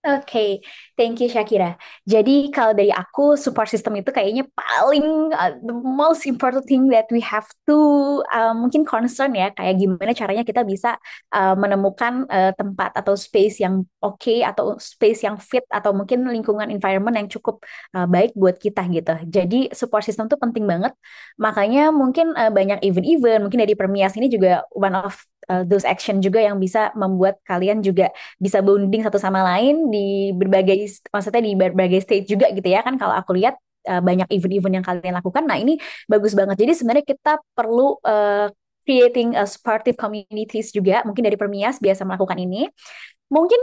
D: Oke, thank you Shakira. Jadi kalau dari aku support system itu kayaknya paling the most important thing that we have to mungkin concern ya, kayak gimana caranya kita bisa menemukan tempat atau space yang oke atau space yang fit atau mungkin lingkungan environment yang cukup baik buat kita gitu. Jadi support system itu penting banget. Makanya mungkin banyak event-event mungkin dari Permias ini juga one of those action juga yang bisa membuat kalian juga bisa bonding satu sama lain di berbagai maksudnya di berbagai stage juga gitu ya kan kalau aku lihat banyak event-event yang kalian lakukan. Nah, ini bagus banget. Jadi sebenarnya kita perlu creating a supportive communities juga mungkin dari Permias biasa melakukan ini. Mungkin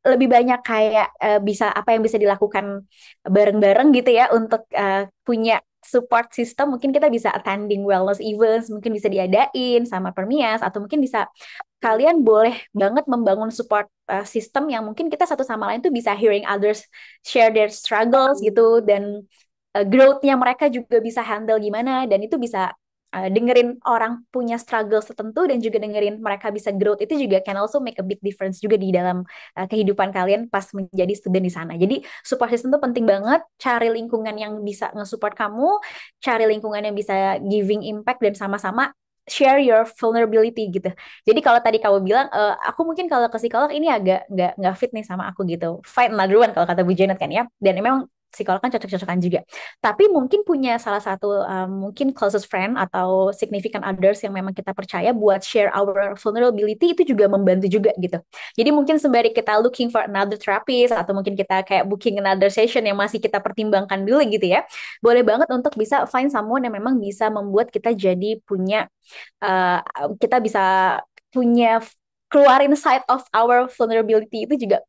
D: lebih banyak kayak bisa apa yang bisa dilakukan bareng-bareng gitu ya untuk punya support system. Mungkin kita bisa attending wellness events, mungkin bisa diadain sama Permias atau mungkin bisa kalian boleh banget membangun support system yang mungkin kita satu sama lain tuh bisa hearing others share their struggles gitu dan growth-nya mereka juga bisa handle gimana dan itu bisa dengerin orang punya struggle tertentu dan juga dengerin mereka bisa growth itu juga can also make a big difference juga di dalam kehidupan kalian pas menjadi student di sana. Jadi support system itu penting banget. Cari lingkungan yang bisa nge-support kamu, cari lingkungan yang bisa giving impact dan sama-sama share your vulnerability gitu. Jadi kalau tadi kamu bilang, aku mungkin kalau ke psikolog ini agak nggak fit nih sama aku gitu. Find another one kalau kata Bu Janet kan ya. Dan memang psikolog kan cocok-cocokan juga. Tapi mungkin punya salah satu mungkin closest friend atau significant others yang memang kita percaya buat share our vulnerability itu juga membantu juga gitu. Jadi mungkin sembari kita looking for another therapist atau mungkin kita kayak booking another session yang masih kita pertimbangkan dulu gitu ya. Boleh banget untuk bisa find someone yang memang bisa membuat kita jadi punya uh, kita bisa punya keluarin side of our vulnerability itu juga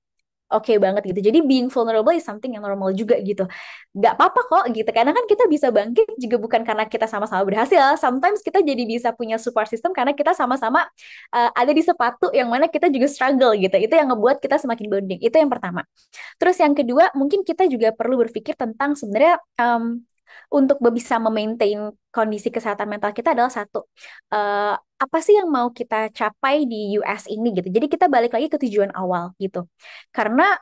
D: oke banget gitu. Jadi being vulnerable is something yang normal juga gitu. Gak apa-apa kok gitu. Karena kan kita bisa bangkit juga bukan karena kita sama-sama berhasil. Sometimes kita jadi bisa punya support system karena kita sama-sama ada di sepatu yang mana kita juga struggle gitu. Itu yang ngebuat kita semakin bonding. Itu yang pertama. Terus yang kedua, mungkin kita juga perlu berpikir tentang sebenarnya untuk bisa memaintain kondisi kesehatan mental kita adalah satu, apa sih yang mau kita capai di US ini gitu. Jadi kita balik lagi ke tujuan awal gitu. Karena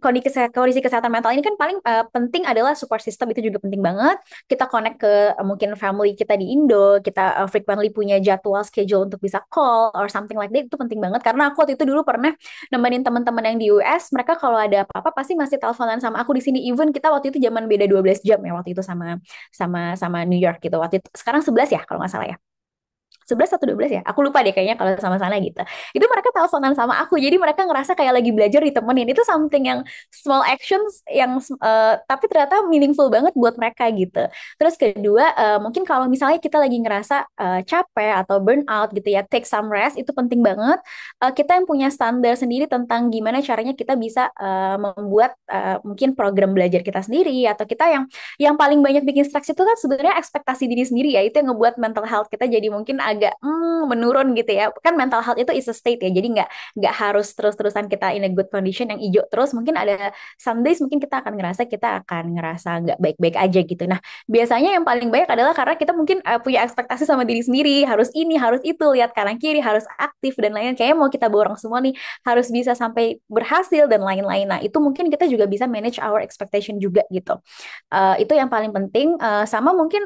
D: kondisi kesehatan mental ini kan paling penting adalah support system itu juga penting banget. Kita connect ke mungkin family kita di Indo, kita frequently punya jadwal schedule untuk bisa call or something like that itu penting banget. Karena aku waktu itu dulu pernah nemenin teman-teman yang di US, mereka kalau ada apa-apa pasti masih teleponan sama aku di sini. Even kita waktu itu zaman beda 12 jam ya waktu itu sama sama New York gitu. Waktu itu sekarang 11 ya kalau nggak salah ya. 11 atau 12 ya, aku lupa deh kayaknya kalau sama sana gitu. Itu mereka teleponan sama aku, jadi mereka ngerasa kayak lagi belajar ditemenin. Itu something yang small actions yang tapi ternyata meaningful banget buat mereka gitu. Terus kedua, mungkin kalau misalnya kita lagi ngerasa capek atau burnout gitu ya, take some rest itu penting banget. Kita yang punya standar sendiri tentang gimana caranya kita bisa membuat mungkin program belajar kita sendiri, atau kita yang paling banyak bikin stres itu kan sebenarnya ekspektasi diri sendiri ya, itu yang ngebuat mental health kita jadi mungkin agak menurun gitu ya. Kan mental health itu is a state ya, jadi nggak harus terus-terusan kita in a good condition yang hijau terus. Mungkin ada some days mungkin kita akan ngerasa nggak baik-baik aja gitu. Nah, biasanya yang paling banyak adalah karena kita mungkin punya ekspektasi sama diri sendiri, harus ini, harus itu, lihat kanan kiri, harus aktif dan lain-lain. Kayaknya mau kita borong semua nih, harus bisa sampai berhasil dan lain-lain. Nah, itu mungkin kita juga bisa manage our expectation juga gitu. Itu yang paling penting. Sama mungkin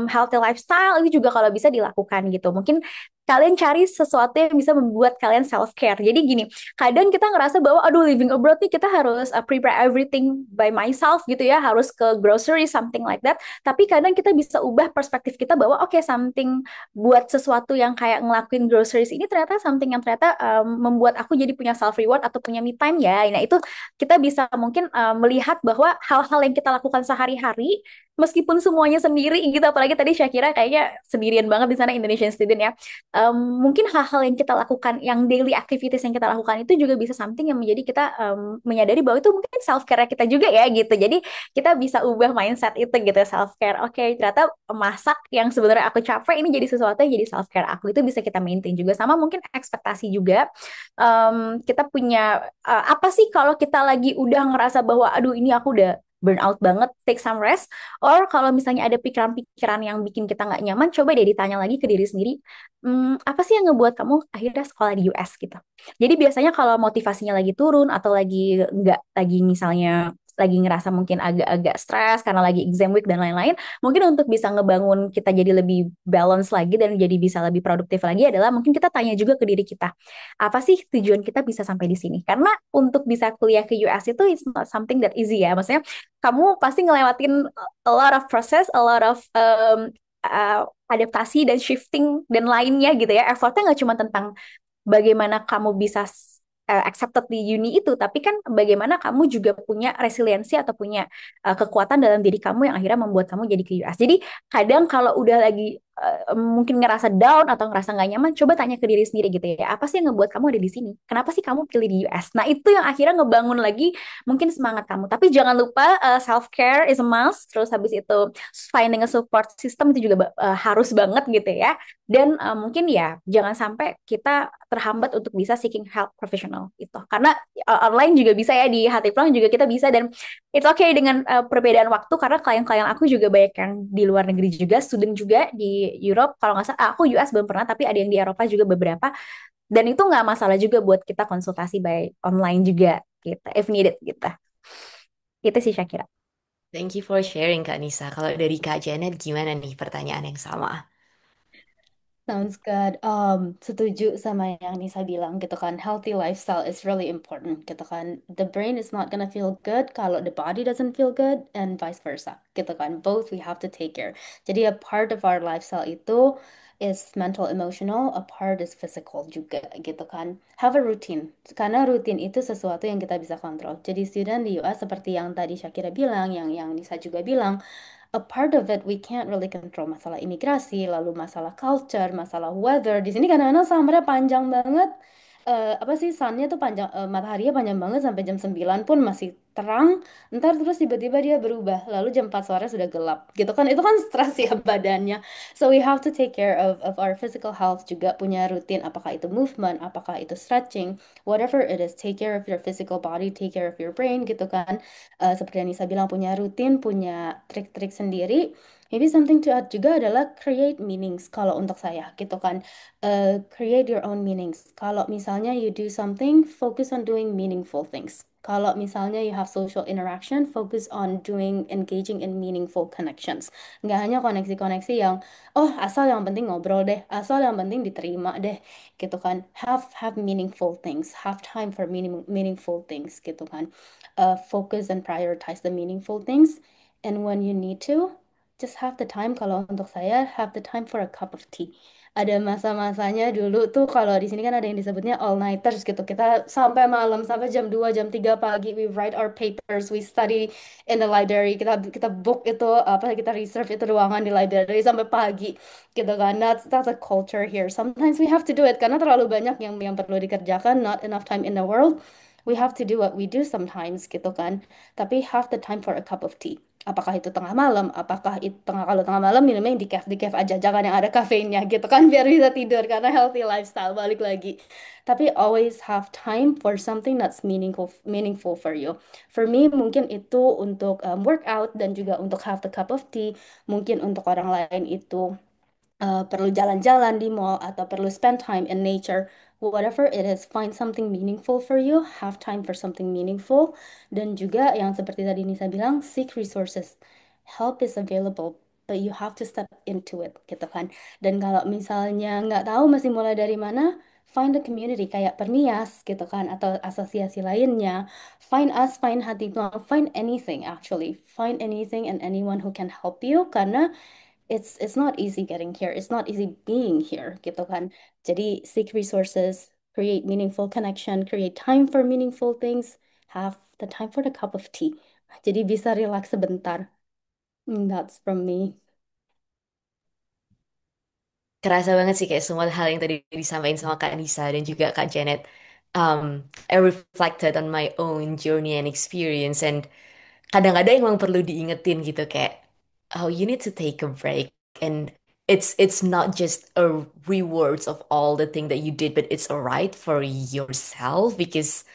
D: healthy lifestyle itu juga kalau bisa dilakukan gitu. Mungkin kalian cari sesuatu yang bisa membuat kalian self care. Jadi gini, kadang kita ngerasa bahwa aduh, living abroad nih kita harus prepare everything by myself gitu ya, harus ke grocery something like that. Tapi kadang kita bisa ubah perspektif kita bahwa oke, something buat sesuatu yang kayak ngelakuin groceries ini ternyata something yang ternyata membuat aku jadi punya self reward atau punya me time ya. Nah, itu kita bisa mungkin melihat bahwa hal-hal yang kita lakukan sehari-hari meskipun semuanya sendiri gitu, apalagi tadi Syakira kayaknya sendirian banget di sana Indonesian student ya. Mungkin hal-hal yang kita lakukan, yang daily activities yang kita lakukan itu juga bisa something yang menjadi kita menyadari bahwa itu mungkin self care kita juga ya gitu. Jadi kita bisa ubah mindset itu gitu, self care. Oke, ternyata masak yang sebenarnya aku capek ini jadi sesuatu yang jadi self care aku, itu bisa kita maintain juga. Sama mungkin ekspektasi juga. Kita punya apa sih kalau kita lagi udah ngerasa bahwa aduh ini aku udah burnout banget, take some rest. Or kalau misalnya ada pikiran-pikiran yang bikin kita nggak nyaman, coba deh ditanya lagi ke diri sendiri, apa sih yang ngebuat kamu akhirnya sekolah di US gitu. Jadi biasanya kalau motivasinya lagi turun atau lagi nggak, lagi misalnya lagi ngerasa mungkin agak-agak stres karena lagi exam week dan lain-lain, mungkin untuk bisa ngebangun kita jadi lebih balance lagi dan jadi bisa lebih produktif lagi adalah mungkin kita tanya juga ke diri kita, apa sih tujuan kita bisa sampai di sini? Karena untuk bisa kuliah ke US itu it's not something that easy ya. Maksudnya kamu pasti ngelewatin a lot of process, a lot of adaptasi dan shifting dan lainnya gitu ya. Effortnya nggak cuma tentang bagaimana kamu bisa accepted di uni itu, tapi kan bagaimana kamu juga punya resiliensi atau punya kekuatan dalam diri kamu yang akhirnya membuat kamu jadi ke US. Jadi kadang kalau udah lagi mungkin ngerasa down atau ngerasa nggak nyaman, coba tanya ke diri sendiri gitu ya, apa sih yang ngebuat kamu ada di sini? Kenapa sih kamu pilih di US? Nah, itu yang akhirnya ngebangun lagi mungkin semangat kamu. Tapi jangan lupa self care is a must. Terus habis itu finding a support system itu juga harus banget gitu ya. Dan mungkin ya jangan sampai kita terhambat untuk bisa seeking help profesional itu. Karena online juga bisa ya, di Hati juga kita bisa, dan it's okay dengan perbedaan waktu, karena klien-klien aku juga banyak yang di luar negeri juga, student juga di Europe. Kalau nggak salah, aku US belum pernah, tapi ada yang di Eropa juga beberapa. Dan itu nggak masalah juga buat kita konsultasi by online juga gitu, if needed gitu. Itu sih Syakira.
A: Thank you for sharing Kak Nisa. Kalau dari Kak Janet gimana nih pertanyaan yang sama?
C: Sounds good. Setuju sama yang Nisa bilang gitu kan. Healthy lifestyle is really important gitu kan. The brain is not gonna feel good kalau the body doesn't feel good, and vice versa gitu kan. Both we have to take care. Jadi a part of our lifestyle itu is mental, emotional, a part is physical juga gitu kan. Have a routine. Karena rutin itu sesuatu yang kita bisa kontrol. Jadi student di US seperti yang tadi Shakira bilang, yang Nisa juga bilang, a part of it we can't really control, masalah imigrasi, lalu masalah culture, masalah weather. Di sini kadang-kadang summernya panjang banget. Apa sih, sunnya tuh panjang, mataharinya panjang banget sampai jam 9 pun masih terang. Ntar terus tiba-tiba dia berubah, lalu jam 4 sore sudah gelap. Gitu kan, itu kan stres ya badannya. So we have to take care of our physical health juga, punya rutin, apakah itu movement, apakah itu stretching, whatever it is, take care of your physical body, take care of your brain gitu kan. Seperti yang Nisa bilang, punya rutin, punya trik-trik sendiri. Maybe something to add juga adalah create meanings kalau untuk saya gitu kan. Create your own meanings. Kalau misalnya you do something, focus on doing meaningful things. Kalau misalnya you have social interaction, focus on doing engaging in meaningful connections. Nggak hanya koneksi-koneksi yang, oh asal yang penting ngobrol deh, asal yang penting diterima deh, gitu kan. Have meaningful things, have time for meaningful things gitu kan. Focus and prioritize the meaningful things. And when you need to, just have the time. Kalau untuk saya, have the time for a cup of tea. ada masa-masanya dulu tuh kalau di sini kan ada yang disebutnya all nighters gitu. Kita sampai malam sampai jam 2 jam 3 pagi we write our papers, we study in the library. Kita kita book itu apa kita reserve itu ruangan di library sampai pagi gitu kan. That's a culture here. Sometimes we have to do it karena terlalu banyak yang perlu dikerjakan, not enough time in the world. We have to do what we do sometimes gitu kan. Tapi have the time for a cup of tea. Apakah itu tengah malam? Apakah itu kalau tengah malam minumnya yang di cafe aja, jangan yang ada kafeinnya gitu kan biar bisa tidur karena healthy lifestyle balik lagi. Tapi always have time for something that's meaningful for you. For me mungkin itu untuk workout dan juga untuk have the cup of tea. Mungkin untuk orang lain itu perlu jalan-jalan di mall atau perlu spend time in nature, whatever it is, find something meaningful for you, have time for something meaningful, dan juga yang seperti tadi Nisa bilang, seek resources. Help is available, but you have to step into it, gitu kan. Dan kalau misalnya nggak tahu masih mulai dari mana, find a community kayak Pernias, gitu kan, atau asosiasi lainnya. Find us, find Hati Tuang, find anything actually. Find anything and anyone who can help you, karena it's not easy getting here. It's not easy being here, gitu kan. Jadi seek resources, create meaningful connection, create time for meaningful things, have the time for the cup of tea. Jadi bisa relax sebentar. That's from me.
A: Kerasa banget sih kayak semua hal yang tadi disampaikan sama Kak Nisa dan juga Kak Janet. I reflected on my own journey and experience, and kadang-kadang emang perlu diingetin gitu kayak, oh, you need to take a break, and it's not just a rewards of all the thing that you did, but it's alright for yourself because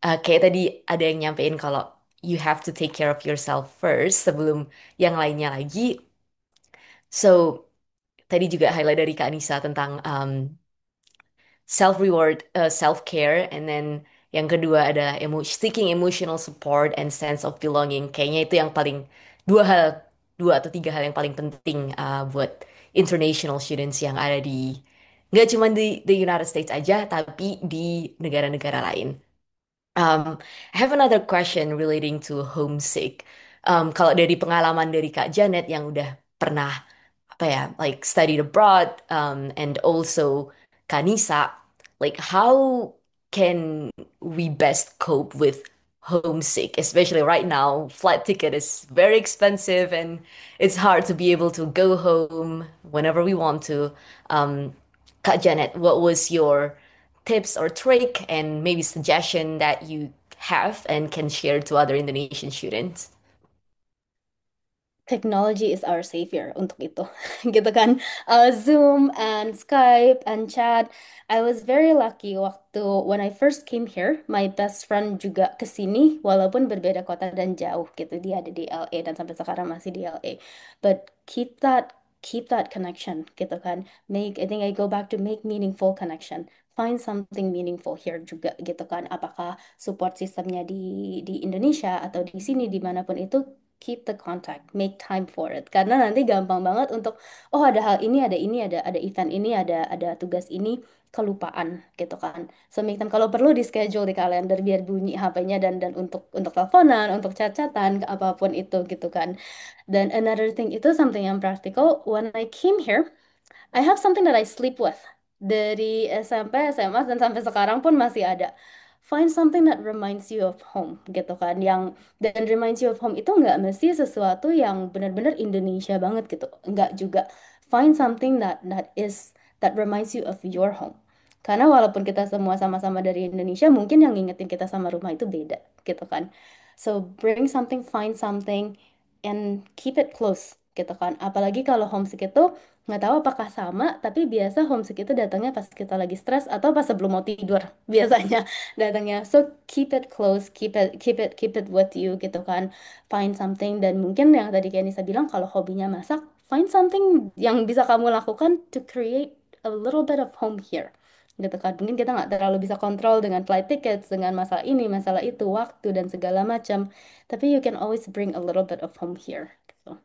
A: kayak tadi ada yang nyampein kalau you have to take care of yourself first sebelum yang lainnya lagi. So tadi juga highlight dari Kak Nisa tentang self reward, self care, and then yang kedua ada seeking emotional support and sense of belonging. Kayaknya itu yang paling dua hal, dua atau tiga hal yang paling penting buat international students yang ada di nggak cuma di the United States aja, tapi di negara-negara lain. I have another question relating to homesick. Kalau dari pengalaman dari Kak Janet yang udah pernah apa ya, like studied abroad, and also Kanisa, like how can we best cope with homesick, especially right now, flight ticket is very expensive and it's hard to be able to go home whenever we want to. Um, Kak Janet, what was your tips or trick and maybe suggestion that you have and can share to other Indonesian students?
C: Technology is our savior untuk itu, gitu kan. Zoom and Skype and chat. I was very lucky waktu when I first came here, my best friend juga kesini, walaupun berbeda kota dan jauh gitu. Dia ada di LA dan sampai sekarang masih di LA. But keep that connection, gitu kan. I think I go back to make meaningful connection. Find something meaningful here juga, gitu kan. Apakah support sistemnya di Indonesia atau di sini dimanapun itu, keep the contact, make time for it. Karena nanti gampang banget untuk, oh ada hal ini, ada event ini, ada tugas ini, kelupaan gitu kan. So make time kalau perlu di schedule di kalender biar bunyi HP-nya dan untuk teleponan, untuk chat-chatan, apapun itu gitu kan. Dan another thing itu something yang practical. When I came here, I have something that I sleep with. Dari SMP, SMA, dan sampai sekarang pun masih ada. Find something that reminds you of home, gitu kan. Dan reminds you of home itu nggak mesti sesuatu yang benar-benar Indonesia banget gitu. Nggak juga. Find something that reminds you of your home. Karena walaupun kita semua sama-sama dari Indonesia, mungkin yang ngingetin kita sama rumah itu beda, gitu kan. So bring something, find something, and keep it close, gitu kan. Apalagi kalau homesick itu nggak tahu apakah sama, tapi biasa homesick itu datangnya pas kita lagi stres atau pas sebelum mau tidur biasanya datangnya. So keep it close, keep it with you gitu kan. Find something dan mungkin yang tadi kayak Nisa bilang kalau hobinya masak, find something yang bisa kamu lakukan to create a little bit of home here. Gitu kan. Mungkin kita nggak terlalu bisa kontrol dengan flight tickets, dengan masalah ini, masalah itu, waktu dan segala macam. Tapi you can always bring a little bit of home here. Gitu.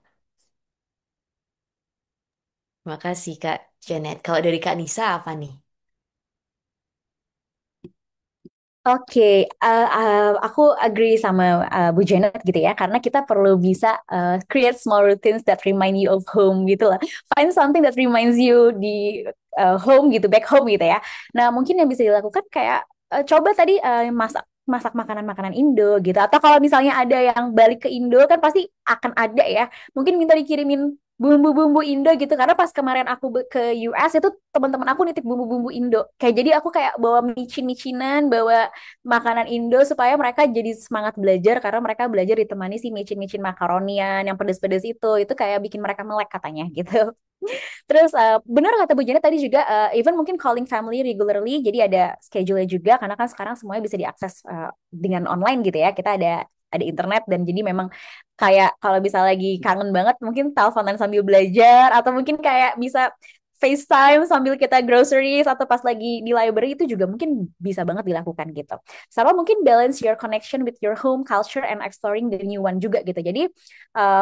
A: Makasih Kak Janet. Kalau dari Kak Nisa apa nih?
D: Oke, aku agree sama Bu Janet gitu ya, karena kita perlu bisa create small routines that remind you of home gitu lah. Find something that reminds you home gitu, back home gitu ya. Nah, mungkin yang bisa dilakukan kayak coba tadi masak masak makanan-makanan Indo gitu. Atau kalau misalnya ada yang balik ke Indo kan pasti akan ada ya. Mungkin minta dikirimin bumbu-bumbu Indo gitu karena pas kemarin aku ke US itu teman-teman aku nitip bumbu-bumbu Indo. Kayak jadi aku kayak bawa micin-micinan, bawa makanan Indo supaya mereka jadi semangat belajar karena mereka belajar ditemani si micin-micin makaronian yang pedes-pedes itu kayak bikin mereka melek katanya gitu. Terus benar kata Bu Janet tadi juga even mungkin calling family regularly jadi ada schedule juga karena kan sekarang semuanya bisa diakses dengan online gitu ya. Kita ada internet dan jadi memang kayak kalau bisa lagi kangen banget mungkin teleponan sambil belajar atau mungkin kayak bisa FaceTime sambil kita groceries atau pas lagi di library itu juga mungkin bisa banget dilakukan gitu. Sama mungkin balance your connection with your home culture and exploring the new one juga gitu. Jadi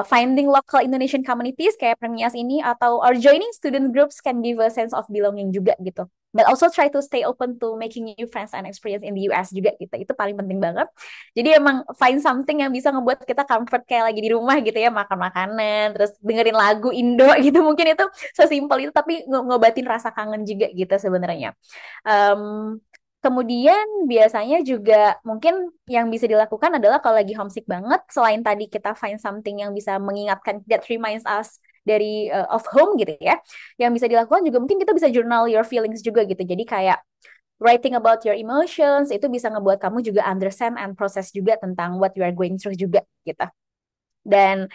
D: finding local Indonesian communities kayak Permias ini atau or joining student groups can give a sense of belonging juga gitu. But also try to stay open to making new friends and experience in the US juga gitu. Itu paling penting banget. Jadi emang find something yang bisa ngebuat kita comfort kayak lagi di rumah gitu ya, makan makanan, terus dengerin lagu Indo gitu. Mungkin itu sesimpel itu tapi ngobatin rasa kangen juga gitu sebenarnya. Um, Kemudian biasanya juga mungkin yang bisa dilakukan adalah kalau lagi homesick banget, selain tadi kita find something yang bisa mengingatkan that reminds us dari of home gitu ya, yang bisa dilakukan juga mungkin kita bisa journal your feelings juga gitu. Jadi kayak writing about your emotions itu bisa ngebuat kamu juga understand and process juga tentang what you are going through juga gitu. Dan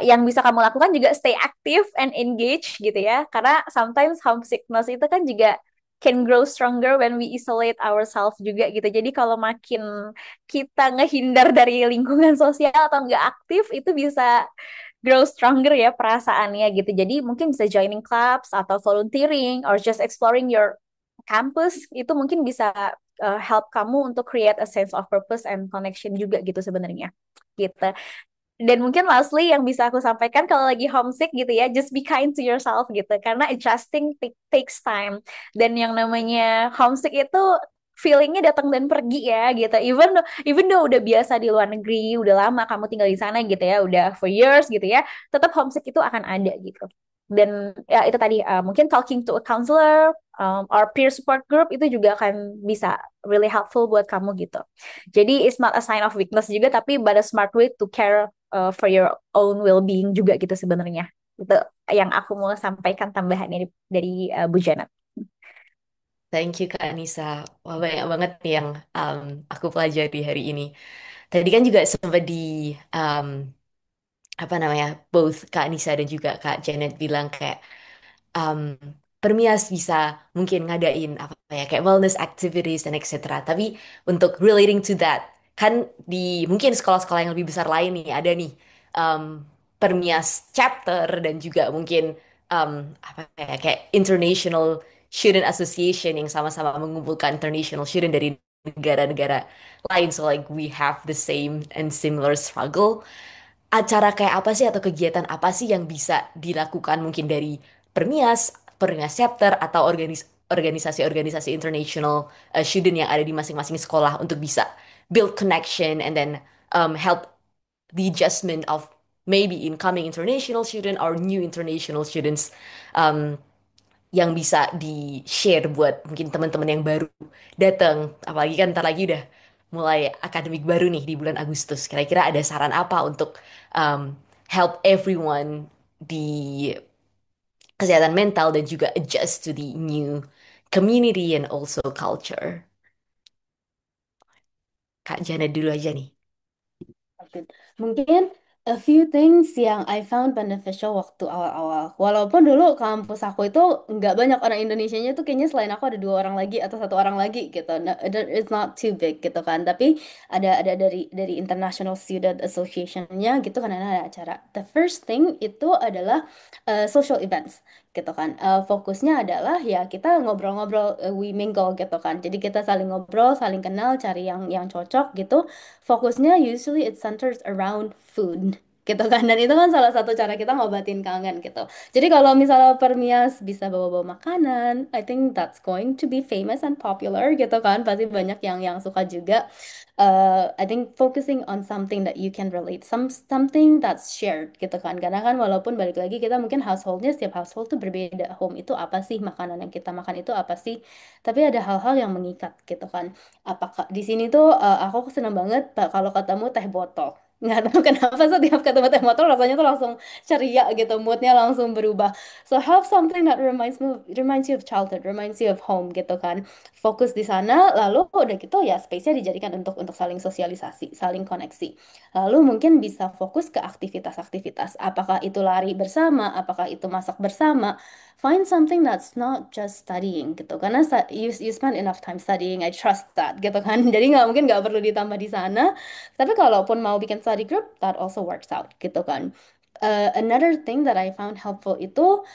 D: yang bisa kamu lakukan juga stay active and engage gitu ya. Karena sometimes homesickness itu kan juga can grow stronger when we isolate ourselves juga gitu. Jadi kalau makin kita ngehindar dari lingkungan sosial atau nggak aktif itu bisa grow stronger ya perasaannya gitu. Jadi mungkin bisa joining clubs atau volunteering or just exploring your campus itu mungkin bisa help kamu untuk create a sense of purpose and connection juga gitu sebenarnya. Gitu. Dan mungkin lastly yang bisa aku sampaikan kalau lagi homesick gitu ya, just be kind to yourself gitu. Karena adjusting takes time. Dan yang namanya homesick itu feelingnya datang dan pergi ya gitu. Even though udah biasa di luar negeri, udah lama kamu tinggal di sana gitu ya, udah for years gitu ya, tetap homesick itu akan ada gitu. Dan ya itu tadi mungkin talking to a counselor or peer support group itu juga akan bisa really helpful buat kamu gitu. Jadi it's not a sign of weakness juga, tapi but a smart way to care for your own well-being juga gitu sebenarnya. Itu yang aku mau sampaikan tambahannya dari Bu Janet.
A: Thank you Kak Anissa. Wah, banyak banget nih yang aku pelajari hari ini. Tadi kan juga sempat di um, apa namanya, both Kak Anissa dan juga Kak Janet bilang kayak um, Permias bisa mungkin ngadain apa ya kayak wellness activities dan etc. Tapi untuk relating to that, kan di mungkin sekolah-sekolah yang lebih besar lain nih ada nih um, Permias chapter dan juga mungkin um, apa ya kayak International Student Association yang sama-sama mengumpulkan international student dari negara-negara lain. So like we have the same and similar struggle. Acara kayak apa sih atau kegiatan apa sih yang bisa dilakukan mungkin dari Permias, Permias Chapter atau organisasi-organisasi international student yang ada di masing-masing sekolah untuk bisa build connection and then help the adjustment of maybe incoming international student or new international students um, yang bisa di-share buat mungkin teman-teman yang baru datang. Apalagi kan ntar lagi udah mulai akademik baru nih di bulan Agustus. Kira-kira ada saran apa untuk help everyone di kesehatan mental dan juga adjust to the new community and also culture. Kak Jana dulu aja nih.
C: Oke. Mungkin a few things yang I found beneficial waktu awal-awal. Walaupun dulu kampus aku itu nggak banyak orang Indonesianya tuh kayaknya selain aku ada 2 orang lagi atau 1 orang lagi gitu. No, it's not too big gitu kan. Tapi ada dari International Student Association-nya gitu kan ada acara. The first thing itu adalah social events gitu kan. Fokusnya adalah ya kita ngobrol-ngobrol, we mingle gitu kan. Jadi kita saling ngobrol, saling kenal, cari yang cocok gitu. Fokusnya usually it centers around food gitu kan. Dan itu kan salah satu cara kita ngobatin kangen gitu. Jadi kalau misalnya Permias bisa bawa-bawa makanan, I think that's going to be famous and popular gitu kan. Pasti banyak yang suka juga. I think focusing on something that you can relate, something that's shared gitu kan. Karena kan walaupun balik lagi kita mungkin householdnya setiap household tuh berbeda. Home itu apa sih, makanan yang kita makan itu apa sih? Tapi ada hal-hal yang mengikat gitu kan. Apakah di sini tuh aku senang banget Pak kalau ketemu teh botol. Nggak tahu kenapa setiap ketemu teh botol rasanya tuh langsung ceria gitu, moodnya langsung berubah. So have something that reminds you of childhood, reminds you of home gitu kan. Fokus di sana, lalu udah gitu ya space-nya dijadikan untuk saling sosialisasi, saling koneksi. Lalu mungkin bisa fokus ke aktivitas-aktivitas. Apakah itu lari bersama, apakah itu masak bersama. Find something that's not just studying gitu. Karena you spend enough time studying, I trust that gitu kan. Jadi nggak mungkin nggak perlu ditambah di sana. Tapi kalaupun mau bikin study group, that also works out gitu kan. Another thing that I found helpful itu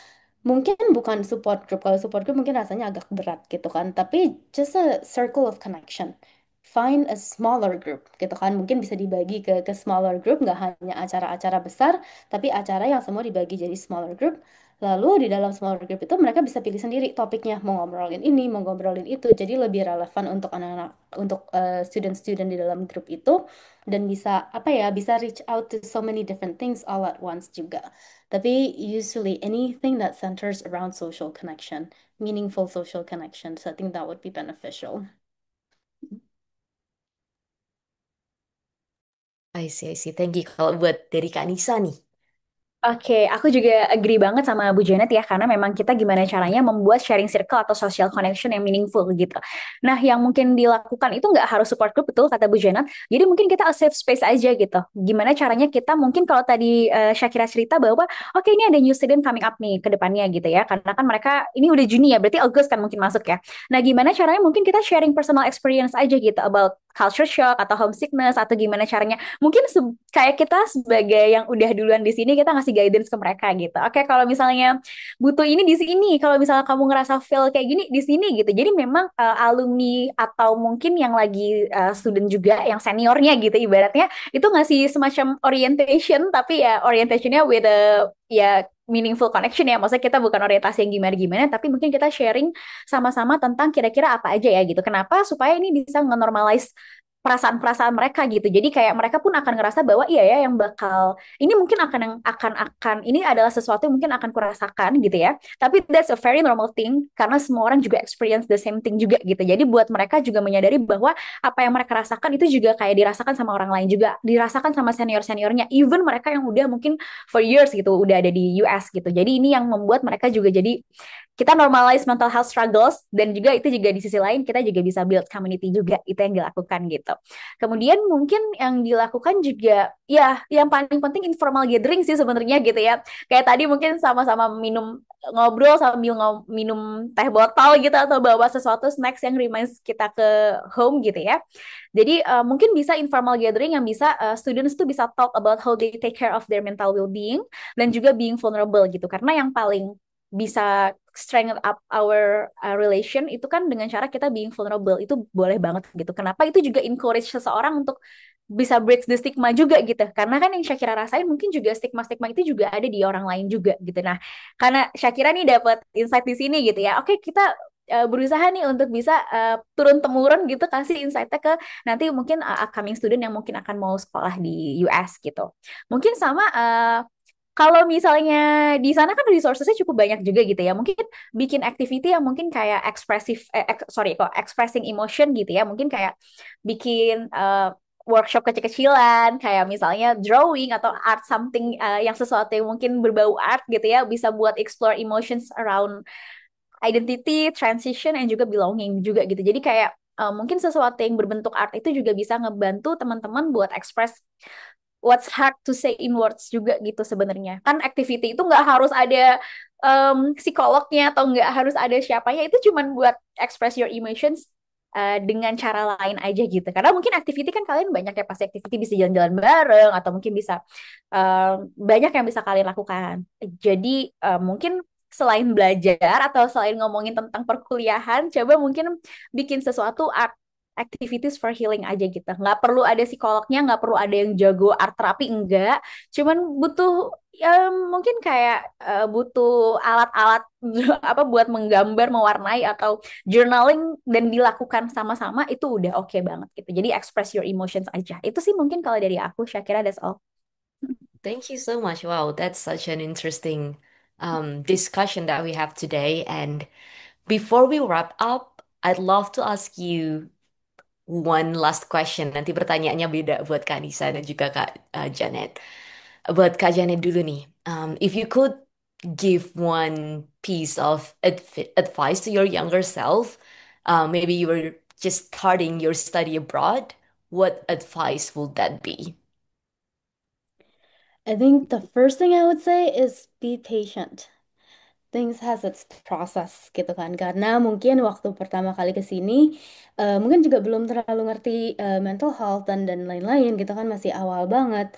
C: mungkin bukan support group. Kalau support group mungkin rasanya agak berat gitu kan. Tapi just a circle of connection. Find a smaller group gitu kan. Mungkin bisa dibagi ke smaller group. Nggak hanya acara-acara besar. Tapi acara yang semua dibagi jadi smaller group. Lalu di dalam smaller group itu mereka bisa pilih sendiri topiknya. Mau ngobrolin ini, mau ngobrolin itu. Jadi lebih relevan untuk anak-anak, untuk student-student di dalam grup itu. Dan bisa, apa ya, bisa reach out to so many different things all at once juga. Tapi usually anything that centers around social connection, meaningful social connection, so I think that would be beneficial.
A: I see. Thank you. Kalau buat dari Kak Nisa nih.
D: Oke, aku juga agree banget sama Bu Janet ya, karena memang kita gimana caranya membuat sharing circle atau social connection yang meaningful gitu. Nah, yang mungkin dilakukan itu nggak harus support group, betul kata Bu Janet. Jadi mungkin kita a safe space aja gitu. Gimana caranya kita mungkin kalau tadi Shakira cerita bahwa, oke ini ada new student coming up nih ke depannya gitu ya, karena kan mereka ini udah Juni ya, berarti August kan mungkin masuk ya. Nah, gimana caranya mungkin kita sharing personal experience aja gitu about culture shock atau homesickness atau gimana caranya mungkin kayak kita sebagai yang udah duluan di sini kita ngasih guidance ke mereka gitu. Oke, kalau misalnya butuh ini di sini, kalau misalnya kamu ngerasa feel kayak gini di sini gitu. Jadi memang alumni atau mungkin yang lagi student juga yang seniornya gitu ibaratnya itu ngasih semacam orientation tapi ya orientationnya with a ya meaningful connection ya. Maksudnya kita bukan orientasi yang gimana-gimana tapi mungkin kita sharing sama-sama tentang kira-kira apa aja ya gitu. Kenapa? Supaya ini bisa nge-normalize perasaan-perasaan mereka gitu. Jadi kayak mereka pun akan ngerasa bahwa iya ya yang bakal ini mungkin akan ini adalah sesuatu yang mungkin akan kurasakan gitu ya. Tapi that's a very normal thing karena semua orang juga experience the same thing juga gitu. Jadi buat mereka juga menyadari bahwa apa yang mereka rasakan itu juga kayak dirasakan sama orang lain juga, dirasakan sama senior-seniornya, even mereka yang udah mungkin for years gitu udah ada di US gitu. Jadi ini yang membuat mereka juga jadi kita normalize mental health struggles dan juga itu juga di sisi lain kita juga bisa build community juga itu yang dilakukan gitu. Kemudian mungkin yang dilakukan juga ya yang paling penting informal gathering sih sebenarnya gitu ya. Kayak tadi mungkin sama-sama minum ngobrol sambil minum teh botol gitu atau bawa sesuatu snacks yang reminds kita ke home gitu ya. Jadi mungkin bisa informal gathering yang bisa students tuh bisa talk about how they take care of their mental well-being dan juga being vulnerable gitu. Karena yang paling bisa strengthen up our relation itu kan dengan cara kita being vulnerable itu boleh banget gitu. Kenapa itu juga encourage seseorang untuk bisa break the stigma juga gitu. Karena kan yang Shakira rasain mungkin juga stigma-stigma itu juga ada di orang lain juga gitu. Nah, karena Shakira nih dapat insight di sini gitu ya. Oke, kita berusaha nih untuk bisa turun temurun gitu kasih insight-nya ke nanti mungkin upcoming student yang mungkin akan mau sekolah di US gitu. Mungkin sama kalau misalnya di sana kan resourcesnya cukup banyak juga gitu ya. Mungkin bikin activity yang mungkin kayak ekspresif, sorry kok, expressing emotion gitu ya. Mungkin kayak bikin workshop kecil-kecilan, kayak misalnya drawing atau art something yang sesuatu yang mungkin berbau art gitu ya. Bisa buat explore emotions around identity, transition, and juga belonging juga gitu. Jadi kayak mungkin sesuatu yang berbentuk art itu juga bisa ngebantu teman-teman buat express what's hard to say in words juga gitu sebenarnya. Kan activity itu nggak harus ada psikolognya atau nggak harus ada siapanya. Itu cuman buat express your emotions dengan cara lain aja gitu. Karena mungkin activity kan kalian banyak ya pasti activity bisa jalan-jalan bareng atau mungkin bisa banyak yang bisa kalian lakukan. Jadi mungkin selain belajar atau selain ngomongin tentang perkuliahan, coba mungkin bikin sesuatu art activities for healing aja gitu. Nggak perlu ada psikolognya, nggak perlu ada yang jago art terapi, enggak. Cuman butuh ya mungkin kayak butuh alat-alat apa buat menggambar, mewarnai atau journaling dan dilakukan sama-sama itu udah oke banget gitu. Jadi express your emotions aja. Itu sih mungkin kalau dari aku, Syakira, that's all.
A: Thank you so much. Wow, that's such an interesting discussion that we have today. And before we wrap up, I'd love to ask you one last question. Nanti pertanyaannya beda buat Kak Nisa dan juga Kak Janet. Buat Kak Janet dulu nih. If you could give one piece of advice to your younger self, maybe you were just starting your study abroad, what advice would that be?
C: I think the first thing I would say is be patient. Things has its process gitu kan. Karena mungkin waktu pertama kali ke sini mungkin juga belum terlalu ngerti mental health dan lain-lain gitu kan, masih awal banget.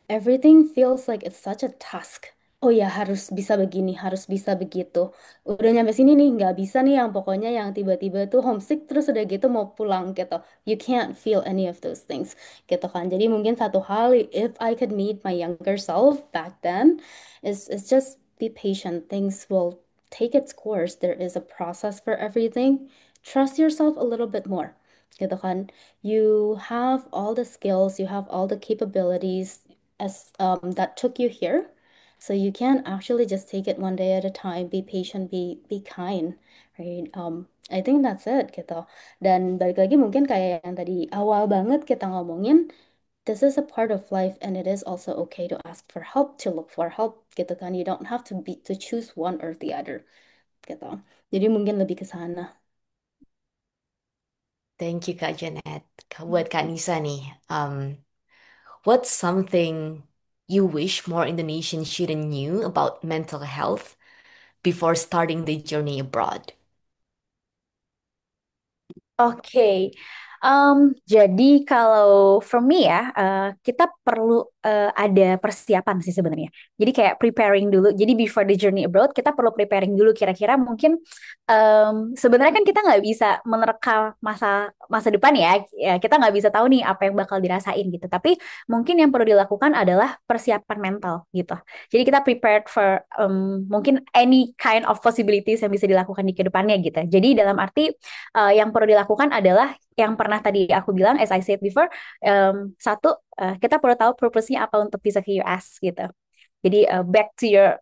C: Everything feels like it's such a task. Oh ya, harus bisa begini, harus bisa begitu. Udah nyampe sini nih, nggak bisa nih yang pokoknya yang tiba-tiba tuh homesick terus udah gitu mau pulang gitu. You can't feel any of those things gitu kan. Jadi mungkin satu hal, if I could meet my younger self back then, is just be patient. Things will take its course. There is a process for everything. Trust yourself a little bit more gitu kan. You have all the skills, you have all the capabilities as that took you here. So you can actually just take it one day at a time, be patient, be kind, right? I think that's it gitu. Dan balik lagi mungkin kayak yang tadi awal banget kita ngomongin, this is a part of life and it is also okay to ask for help, to look for help gitu kan. You don't have to choose one or the other gitu. Jadi mungkin lebih ke sana.
A: Thank you, Kak Janet. Buat Kak Nisa nih, what's something you wish more Indonesians should knew about mental health before starting the journey abroad?
D: Oke, jadi kalau for me ya, kita perlu ada persiapan sih sebenarnya. Jadi kayak preparing dulu. Jadi before the journey abroad, kita perlu preparing dulu. Kira-kira mungkin sebenarnya kan kita nggak bisa menerka masa masa depan ya. Ya, kita nggak bisa tahu nih apa yang bakal dirasain gitu. Tapi mungkin yang perlu dilakukan adalah persiapan mental gitu. Jadi kita prepared for mungkin any kind of possibilities yang bisa dilakukan di kedepannya gitu. Jadi dalam arti yang perlu dilakukan adalah yang pernah tadi aku bilang, as I said before, satu, kita perlu tahu purpose-nya apa untuk bisa ke US gitu. Jadi back to your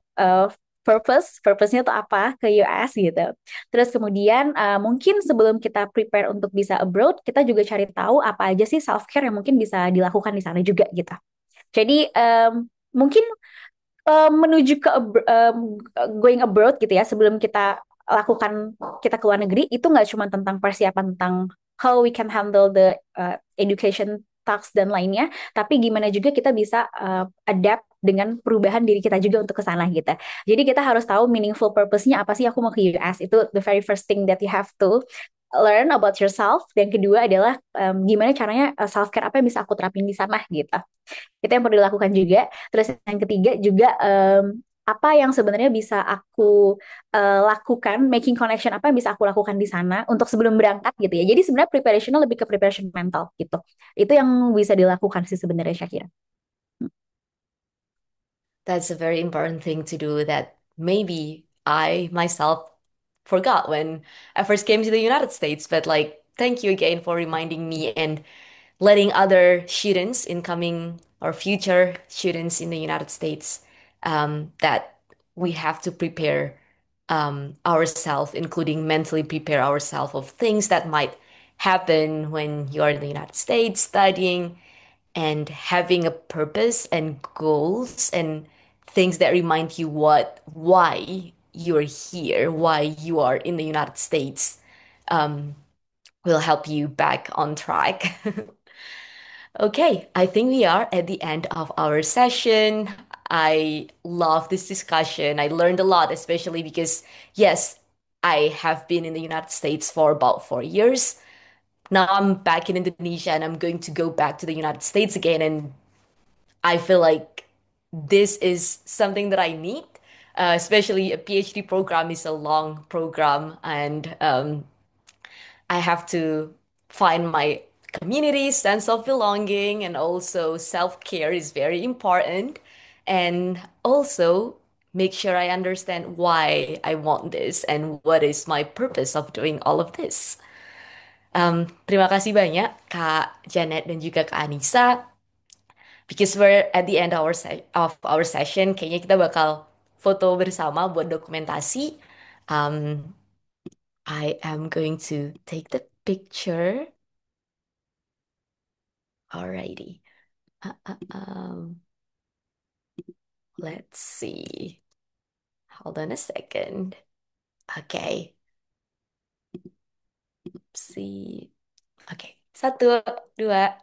D: purpose-nya tuh apa ke US gitu. Terus kemudian mungkin sebelum kita prepare untuk bisa abroad, kita juga cari tahu apa aja sih self-care yang mungkin bisa dilakukan di sana juga gitu. Jadi mungkin menuju ke going abroad gitu ya sebelum kita lakukan kita ke luar negeri itu nggak cuma tentang persiapan tentang how we can handle the education tax dan lainnya tapi gimana juga kita bisa adapt dengan perubahan diri kita juga untuk ke sana gitu. Jadi kita harus tahu meaningful purpose-nya apa sih aku mau ke US itu the very first thing that you have to learn about yourself. Dan kedua adalah gimana caranya self care apa yang bisa aku terapin di sana gitu. Itu yang perlu dilakukan juga. Terus yang ketiga juga apa yang sebenarnya bisa aku lakukan, making connection apa yang bisa aku lakukan di sana untuk sebelum berangkat gitu ya. Jadi sebenarnya preparationnya lebih ke preparation mental gitu. Itu yang bisa dilakukan sih sebenarnya Syakira.
A: That's a very important thing to do that maybe I myself forgot when I first came to the United States. But like, thank you again for reminding me and letting other students, incoming or future students in the United States, that we have to prepare ourselves, including mentally prepare ourselves of things that might happen when you are in the United States studying and having a purpose and goals and things that remind you why you're here, why you are in the United States, um, will help you back on track. Okay, I think we are at the end of our session. I love this discussion. I learned a lot, especially because, yes, I have been in the United States for about 4 years. Now I'm back in Indonesia and I'm going to go back to the United States again. And I feel like this is something that I need, especially a PhD program is a long program and I have to find my community, sense of belonging, and also self-care is very important. And also make sure I understand why I want this and what is my purpose of doing all of this. Terima kasih banyak Kak Janet dan juga Kak Anissa. Because we're at the end of our session, kayaknya kita bakal foto bersama buat dokumentasi. Um, I am going to take the picture. Alrighty. Uh, uh, um, let's see. Hold on a second. Okay. See. Oke. Satu, dua.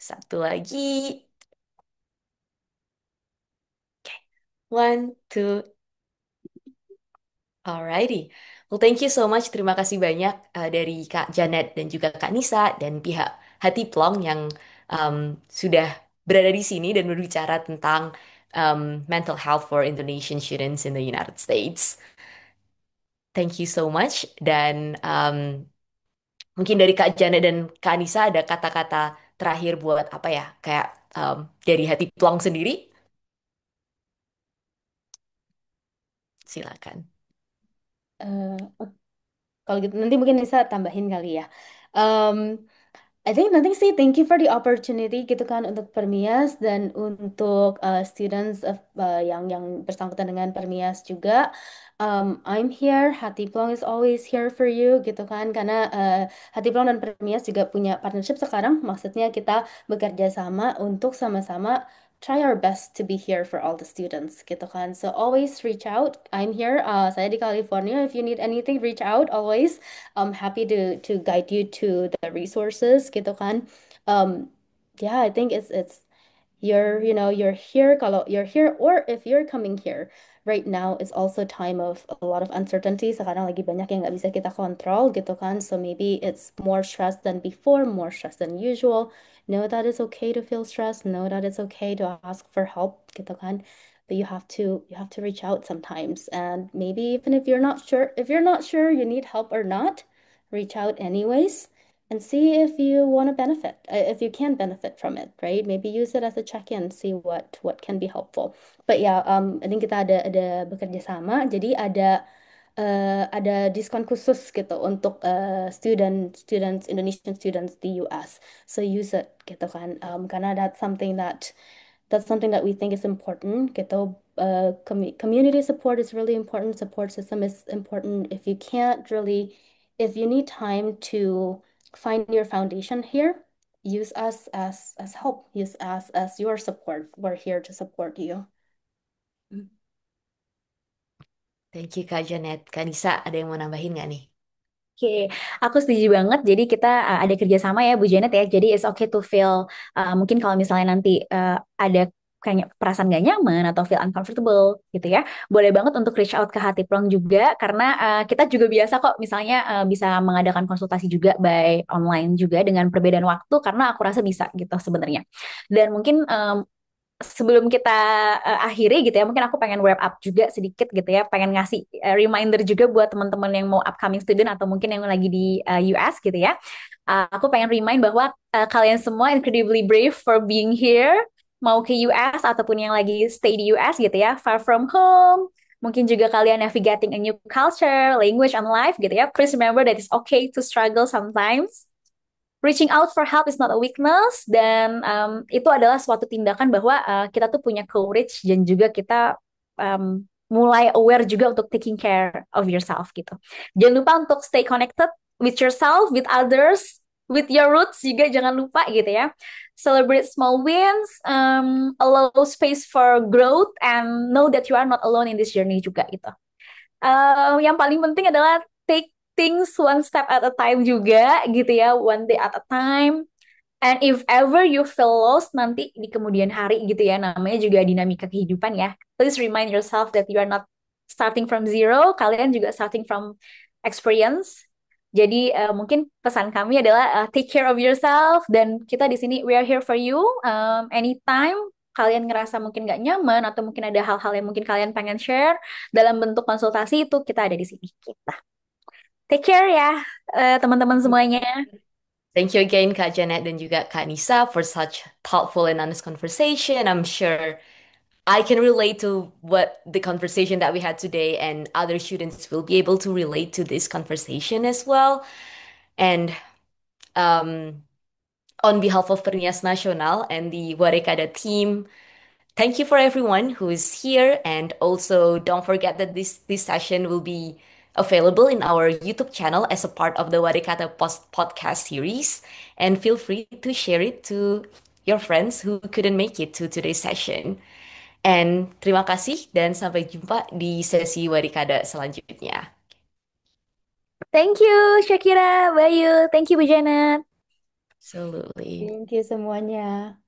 A: Satu lagi. Oke. One, two. Alrighty. Well, thank you so much. Terima kasih banyak dari Kak Janet dan juga Kak Nisa dan pihak Hati Plong yang sudah berada di sini dan berbicara tentang mental health for Indonesian students in the United States. Thank you so much. Dan mungkin dari Kak Janet dan Kak Nisa ada kata-kata terakhir buat apa ya? Kayak dari Hati Plong sendiri. Silakan.
C: Eh, Kalau gitu nanti mungkin bisa tambahin kali ya. Um, I think nothing sih. Thank you for the opportunity gitu kan untuk Permias dan untuk students of, yang bersangkutan dengan Permias juga. I'm here. Hati Plong is always here for you gitu kan karena Hati Plong dan Permias juga punya partnership sekarang. Maksudnya kita bekerja sama untuk sama-sama try our best to be here for all the students gitu kan. So always reach out. I'm here. Saya di California. If you need anything, reach out always. I'm happy to guide you to the resources gitu kan. Yeah, I think it's you're here kalau you're here or if you're coming here right now it's also time of a lot of uncertainty sekarang lagi banyak yang nggak bisa kita kontrol gitu kan so maybe it's more stress than before, more stress than usual. Know that it's okay to feel stressed, know that it's okay to ask for help gitu kan, but you have to reach out sometimes and maybe even if you're not sure you need help or not, reach out anyways and see if you want to benefit, if you can benefit from it, right? Maybe use it as a check-in, see what can be helpful. But yeah, I think kita ada bekerja sama, jadi ada diskon khusus gitu untuk students Indonesian students di US. So use it gitu kan, karena that's something that we think is important gitu. Community support is really important. Support system is important. If you need time to find your foundation here, use us as help. Use us as your support. We're here to support you.
A: Thank you Kak Janet. Kak Nisa, ada yang mau nambahin nggak nih?
D: Oke, aku setuju banget. Jadi kita ada kerjasama ya Bu Janet ya. Jadi it's okay to feel mungkin kalau misalnya nanti ada kayak perasaan gak nyaman atau feel uncomfortable gitu ya. Boleh banget untuk reach out ke Hati Plong juga karena kita juga biasa kok misalnya bisa mengadakan konsultasi juga by online juga dengan perbedaan waktu karena aku rasa bisa gitu sebenarnya. Dan mungkin sebelum kita akhiri gitu ya, mungkin aku pengen wrap up juga sedikit gitu ya, pengen ngasih reminder juga buat teman-teman yang mau upcoming student atau mungkin yang lagi di US gitu ya. Aku pengen remind bahwa kalian semua incredibly brave for being here, mau ke US ataupun yang lagi stay di US gitu ya, far from home. Mungkin juga kalian navigating a new culture, language, and life gitu ya. Please remember that it's okay to struggle sometimes. Reaching out for help is not a weakness dan itu adalah suatu tindakan bahwa kita tuh punya courage dan juga kita mulai aware juga untuk taking care of yourself gitu. Jangan lupa untuk stay connected with yourself, with others, with your roots juga jangan lupa gitu ya. Celebrate small wins, allow space for growth and know that you are not alone in this journey juga gitu. Yang paling penting adalah take things one step at a time juga gitu ya, one day at a time. And if ever you feel lost nanti di kemudian hari gitu ya, namanya juga dinamika kehidupan ya. Please remind yourself that you are not starting from zero, kalian juga starting from experience. Jadi mungkin pesan kami adalah take care of yourself dan kita di sini we are here for you anytime kalian ngerasa mungkin nggak nyaman atau mungkin ada hal-hal yang mungkin kalian pengen share dalam bentuk konsultasi itu kita ada di sini kita. Take care ya, teman-teman semuanya.
A: Thank you again, Kak Janet dan juga Kak Nisa, for such thoughtful and honest conversation. I'm sure I can relate to what the conversation that we had today, and other students will be able to relate to this conversation as well. And um, on behalf of Pernias Nasional and the Warekada team, thank you for everyone who is here. And also, don't forget that this session will be available in our YouTube channel as a part of the Warekada podcast series. And feel free to share it to your friends who couldn't make it to today's session. And terima kasih dan sampai jumpa di sesi Warikada selanjutnya.
D: Thank you, Shakira, Bayu. Thank you, Bu Janet.
A: Absolutely.
C: Thank you semuanya.